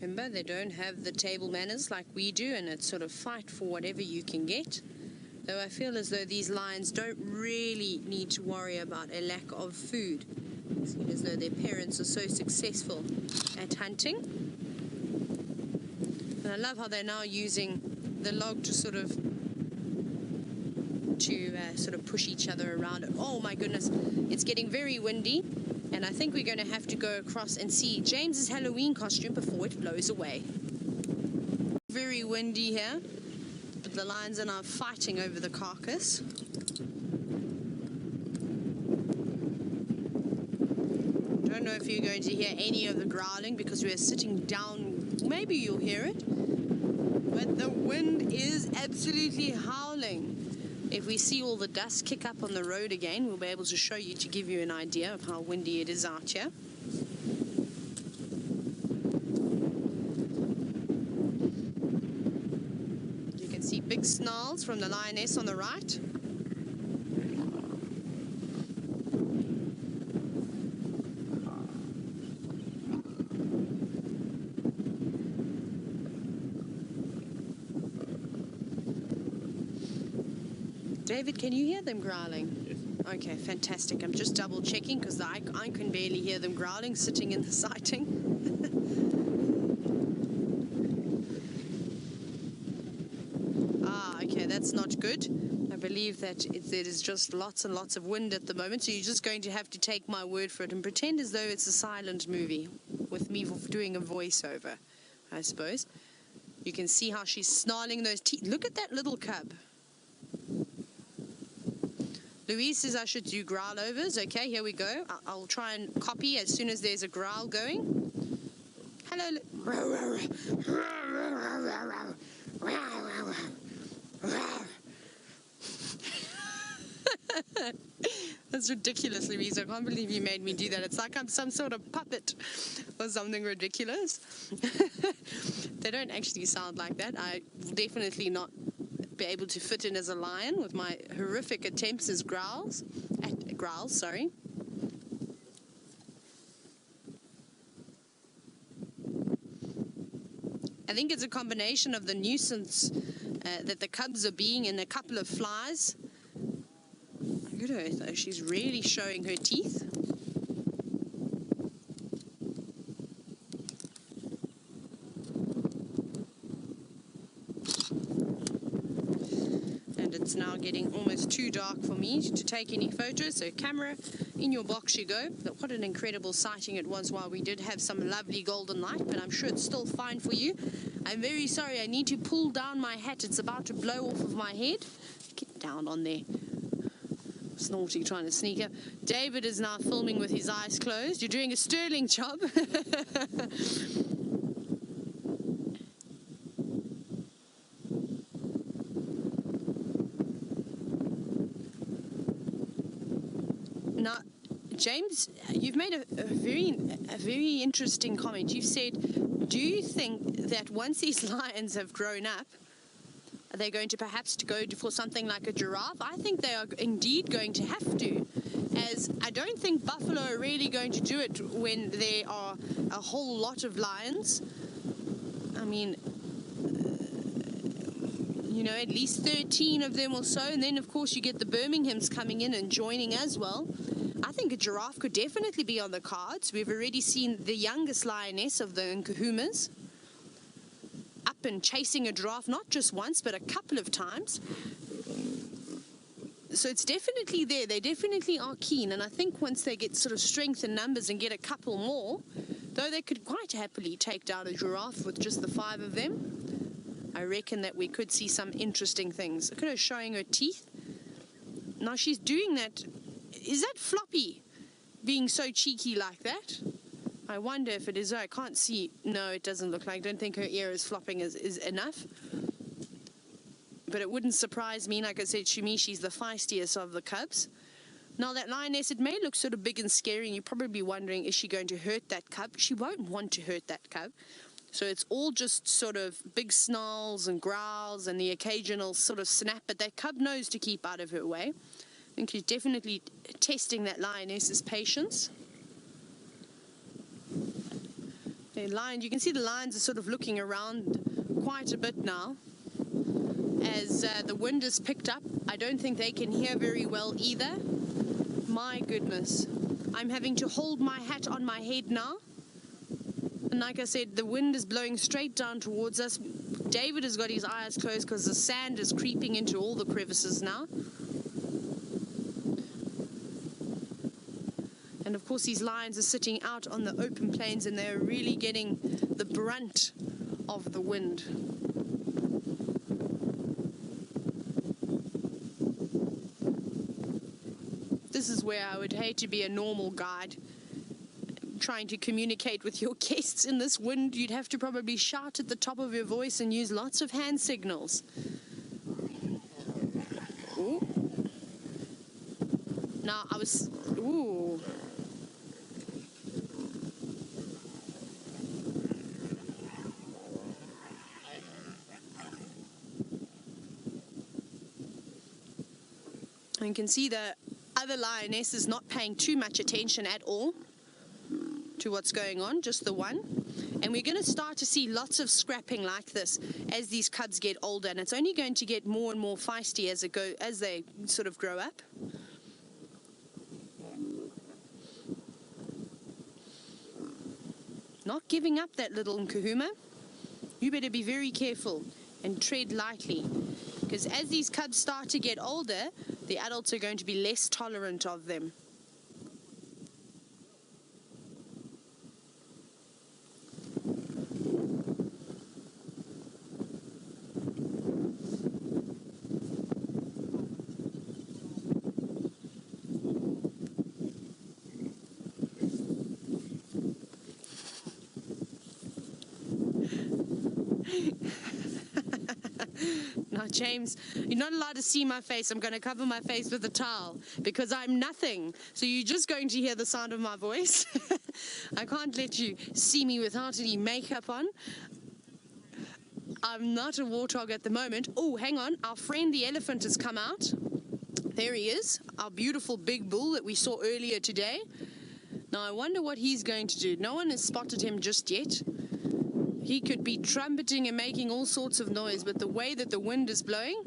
A: Remember, they don't have the table manners like we do, and it's sort of fight for whatever you can get. Though I feel as though these lions don't really need to worry about a lack of food, seeing as though their parents are so successful at hunting. And I love how they're now using the log to sort of push each other around it. Oh my goodness, it's getting very windy, and I think we're going to have to go across and see James's Halloween costume before it blows away. Very windy here, but the lions are now fighting over the carcass. Don't know if you're going to hear any of the growling because we're sitting down. Maybe you'll hear it, but the wind is absolutely howling. If we see all the dust kick up on the road again, we'll be able to show you to give you an idea of how windy it is out here. You can see big snarls from the lioness on the right. David, can you hear them growling?
B: Yes.
A: Okay, fantastic. I'm just double checking because I can barely hear them growling sitting in the sighting. Okay, that's not good. I believe that there is just lots and lots of wind at the moment, so you're just going to have to take my word for it and pretend as though it's a silent movie with me doing a voiceover, I suppose. You can see how she's snarling those teeth. Look at that little cub. Louise says I should do growl overs. Okay, here we go. I'll try and copy as soon as there's a growl going. Hello. That's ridiculous, Louise. I can't believe you made me do that. It's like I'm some sort of puppet or something ridiculous. They don't actually sound like that. I will definitely not be able to fit in as a lion with my horrific attempts as growls. Sorry. I think it's a combination of the nuisance that the cubs are being and a couple of flies. Look at her, though. She's really showing her teeth. And it's now getting almost too dark for me to take any photos, so camera, in your box you go. But what an incredible sighting it was while we did have some lovely golden light, but I'm sure it's still fine for you. I'm very sorry, I need to pull down my hat. It's about to blow off of my head. Get down on there. Snorty trying to sneak up. David is now filming with his eyes closed. You're doing a sterling job. Now, James, you've made a very interesting comment. You've said, do you think that once these lions have grown up, are they going to perhaps go for something like a giraffe? I think they are indeed going to have to, as I don't think buffalo are really going to do it when there are a whole lot of lions. I mean, you know, at least 13 of them or so, and then of course you get the Birminghams coming in and joining as well. I think a giraffe could definitely be on the cards. We've already seen the youngest lioness of the Nkuhumas up and chasing a giraffe, not just once, but a couple of times. So it's definitely there. They definitely are keen, and I think once they get sort of strength in numbers and get a couple more, though they could quite happily take down a giraffe with just the 5 of them, I reckon that we could see some interesting things. Look at her showing her teeth. Now she's doing that. Is that Floppy being so cheeky like that? I wonder if it is. I can't see. No, it doesn't look like. I don't think her ear is flopping is enough. But it wouldn't surprise me. Like I said, to me, she's the feistiest of the cubs. Now, that lioness, it may look sort of big and scary, and you're probably wondering, is she going to hurt that cub? She won't want to hurt that cub. So it's all just sort of big snarls and growls and the occasional sort of snap, but that cub knows to keep out of her way. I think she's definitely testing that lioness's patience. The lion, you can see the lions are sort of looking around quite a bit now as the wind has picked up. I don't think they can hear very well either. My goodness. I'm having to hold my hat on my head now. And like I said, the wind is blowing straight down towards us. David has got his eyes closed because the sand is creeping into all the crevices now. And of course these lions are sitting out on the open plains and they're really getting the brunt of the wind. This is where I would hate to be a normal guide trying to communicate with your guests in this wind. You'd have to probably shout at the top of your voice and use lots of hand signals. Ooh. Now I was... Ooh. You can see the other lioness is not paying too much attention at all to what's going on, just the one. And we're going to start to see lots of scrapping like this as these cubs get older, and it's only going to get more and more feisty as they sort of grow up. not giving up that little Nkuhuma. You better be very careful and tread lightly, because as these cubs start to get older, the adults are going to be less tolerant of them. Now, James, you're not allowed to see my face. I'm going to cover my face with a towel because I'm nothing. So you're just going to hear the sound of my voice. I can't let you see me without any makeup on. I'm not a warthog at the moment. Oh, hang on. Our friend the elephant has come out. There he is, our beautiful big bull that we saw earlier today. Now, I wonder what he's going to do. No one has spotted him just yet. He could be trumpeting and making all sorts of noise, but the way that the wind is blowing,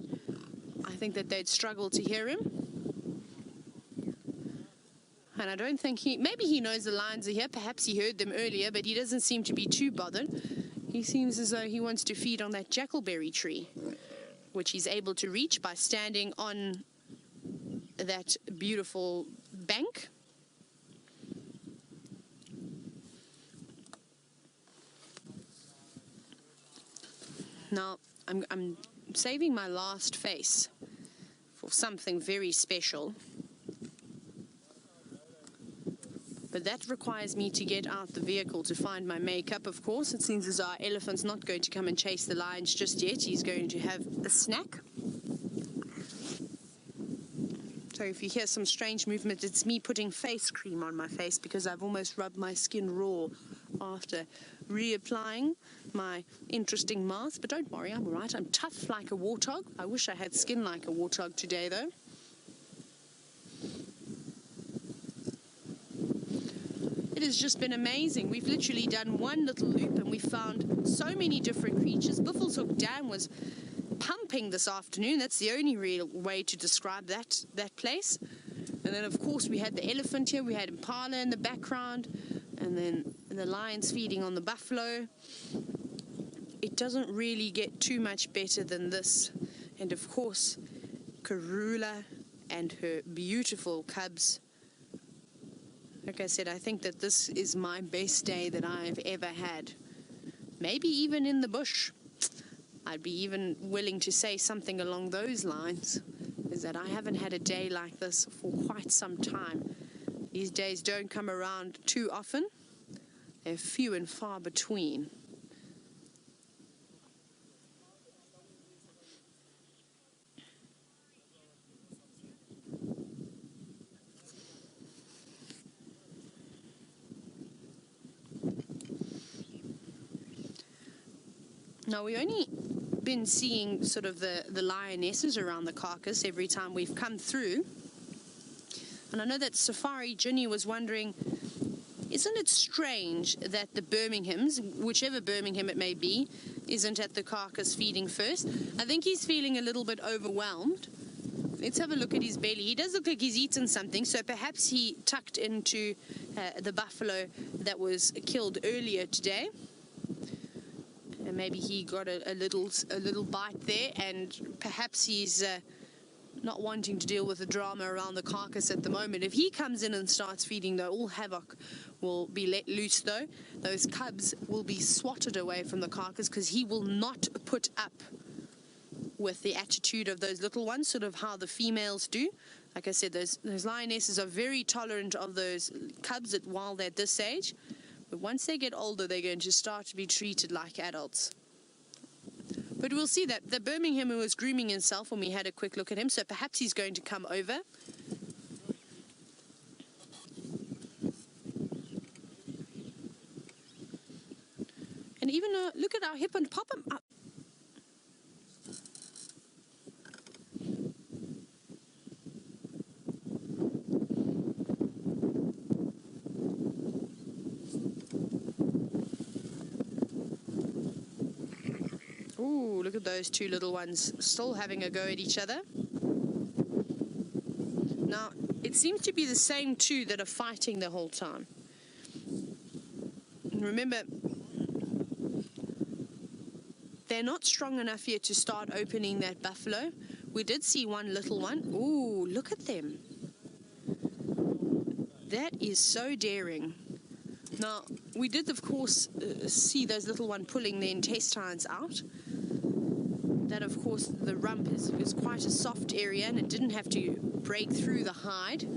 A: I think that they'd struggle to hear him. And I don't think maybe he knows the lions are here. Perhaps he heard them earlier, but he doesn't seem to be too bothered. He seems as though he wants to feed on that jackalberry tree, which he's able to reach by standing on that beautiful bank. Now, I'm saving my last face for something very special. But that requires me to get out the vehicle to find my makeup, of course. It seems as though our elephant's not going to come and chase the lions just yet. He's going to have a snack. So if you hear some strange movement, it's me putting face cream on my face because I've almost rubbed my skin raw after reapplying my interesting mask. But don't worry, I'm all right. I'm tough like a warthog. I wish I had skin like a warthog today, though. It has just been amazing. We've literally done one little loop and we found so many different creatures. Buffelshoek Dam was pumping this afternoon. That's the only real way to describe that place. And then, of course, we had the elephant here. We had impala in the background. And then the lions feeding on the buffalo. It doesn't really get too much better than this. And, of course, Karula and her beautiful cubs. Like I said, I think that this is my best day that I've ever had. Maybe even in the bush. I'd be even willing to say something along those lines, is that I haven't had a day like this for quite some time. These days don't come around too often. They're few and far between. Now, we've only been seeing sort of the lionesses around the carcass every time we've come through. And I know that Safari Ginny was wondering, isn't it strange that the Birminghams, whichever Birmingham it may be, isn't at the carcass feeding first? I think he's feeling a little bit overwhelmed. Let's have a look at his belly. He does look like he's eaten something, so perhaps he tucked into the buffalo that was killed earlier today. And maybe he got a little bite there, and perhaps he's not wanting to deal with the drama around the carcass at the moment. If he comes in and starts feeding, though, all havoc will be let loose, though. Those cubs will be swatted away from the carcass because he will not put up with the attitude of those little ones, sort of how the females do. Like I said, those lionesses are very tolerant of those cubs while they're at this age. But once they get older, they're going to start to be treated like adults. But we'll see that the Birmingham was grooming himself when we had a quick look at him, so perhaps he's going to come over. And even look at our hip and pop him up. Ooh, look at those two little ones still having a go at each other. Now, it seems to be the same two that are fighting the whole time. Remember, they're not strong enough yet to start opening that buffalo. We did see one little one. Ooh, look at them. That is so daring. Now, we did, of course, see those little one pulling their intestines out. That, of course, the rump is quite a soft area and it didn't have to break through the hide.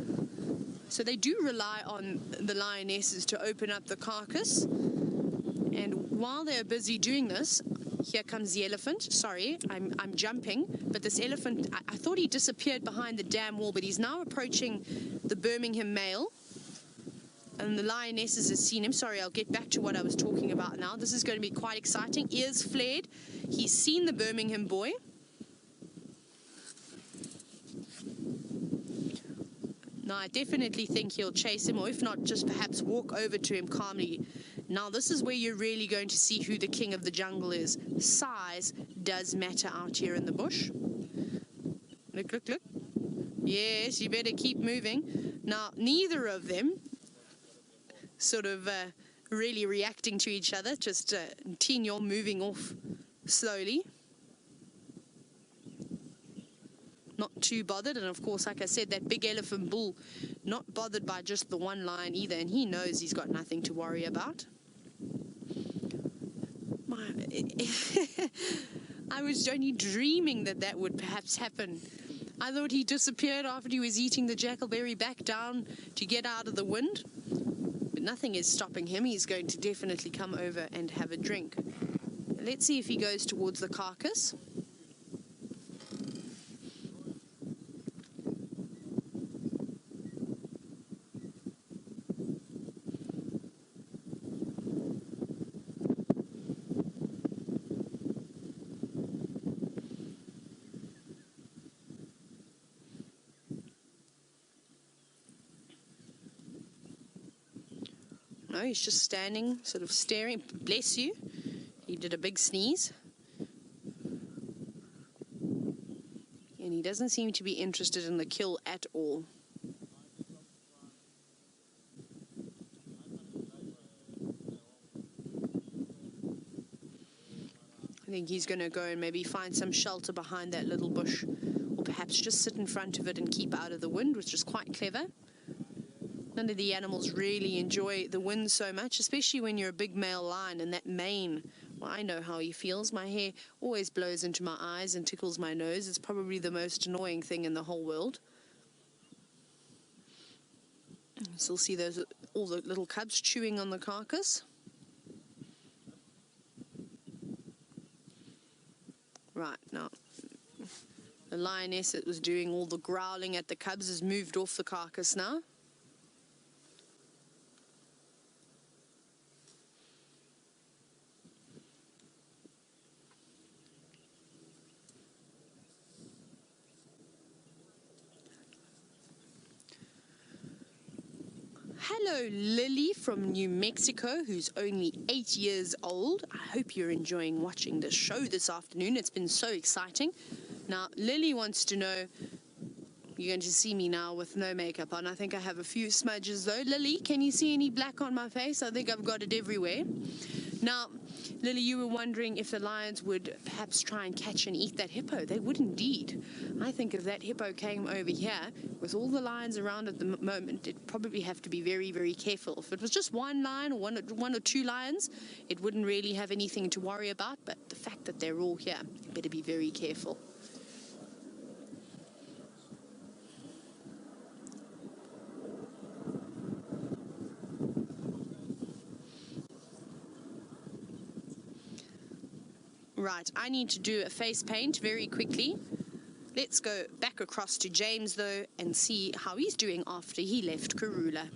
A: So they do rely on the lionesses to open up the carcass. And while they're busy doing this, here comes the elephant. Sorry, I'm jumping. But this elephant, I thought he disappeared behind the dam wall, but he's now approaching the Birmingham male. And the lionesses have seen him. Sorry, I'll get back to what I was talking about now. This is going to be quite exciting. Ears flared. He's seen the Birmingham boy. Now, I definitely think he'll chase him, or if not, just perhaps walk over to him calmly. Now, this is where you're really going to see who the king of the jungle is. Size does matter out here in the bush. Look, look, look. Yes, you better keep moving. Now, neither of them sort of really reacting to each other. Just Teen, you're moving off slowly. Not too bothered, and of course, like I said, that big elephant bull not bothered by just the one lion either, and he knows he's got nothing to worry about. I was only dreaming that that would perhaps happen. I thought he disappeared after he was eating the jackalberry back down to get out of the wind, but nothing is stopping him. He's going to definitely come over and have a drink. Let's see if he goes towards the carcass. No, he's just standing, sort of staring. Bless you. He did a big sneeze. And he doesn't seem to be interested in the kill at all. I think he's going to go and maybe find some shelter behind that little bush, or perhaps just sit in front of it and keep out of the wind, which is quite clever. None of the animals really enjoy the wind so much, especially when you're a big male lion and that mane. Well, I know how he feels. My hair always blows into my eyes and tickles my nose. It's probably the most annoying thing in the whole world. You still see those, all the little cubs chewing on the carcass. Right, now the lioness that was doing all the growling at the cubs has moved off the carcass now. Hello, Lily from New Mexico, who's only 8 years old. I hope you're enjoying watching the show this afternoon. It's been so exciting. Now, Lily wants to know, you're going to see me now with no makeup on. I think I have a few smudges though. Lily, can you see any black on my face? I think I've got it everywhere. Now, Lily, you were wondering if the lions would perhaps try and catch and eat that hippo. They would indeed. I think if that hippo came over here, with all the lions around at the moment, it'd probably have to be very, very careful. If it was just one lion or one or two lions, it wouldn't really have anything to worry about. But the fact that they're all here, you better be very careful. Right, I need to do a face paint very quickly. Let's go back across to James, though, and see how he's doing after he left Karula.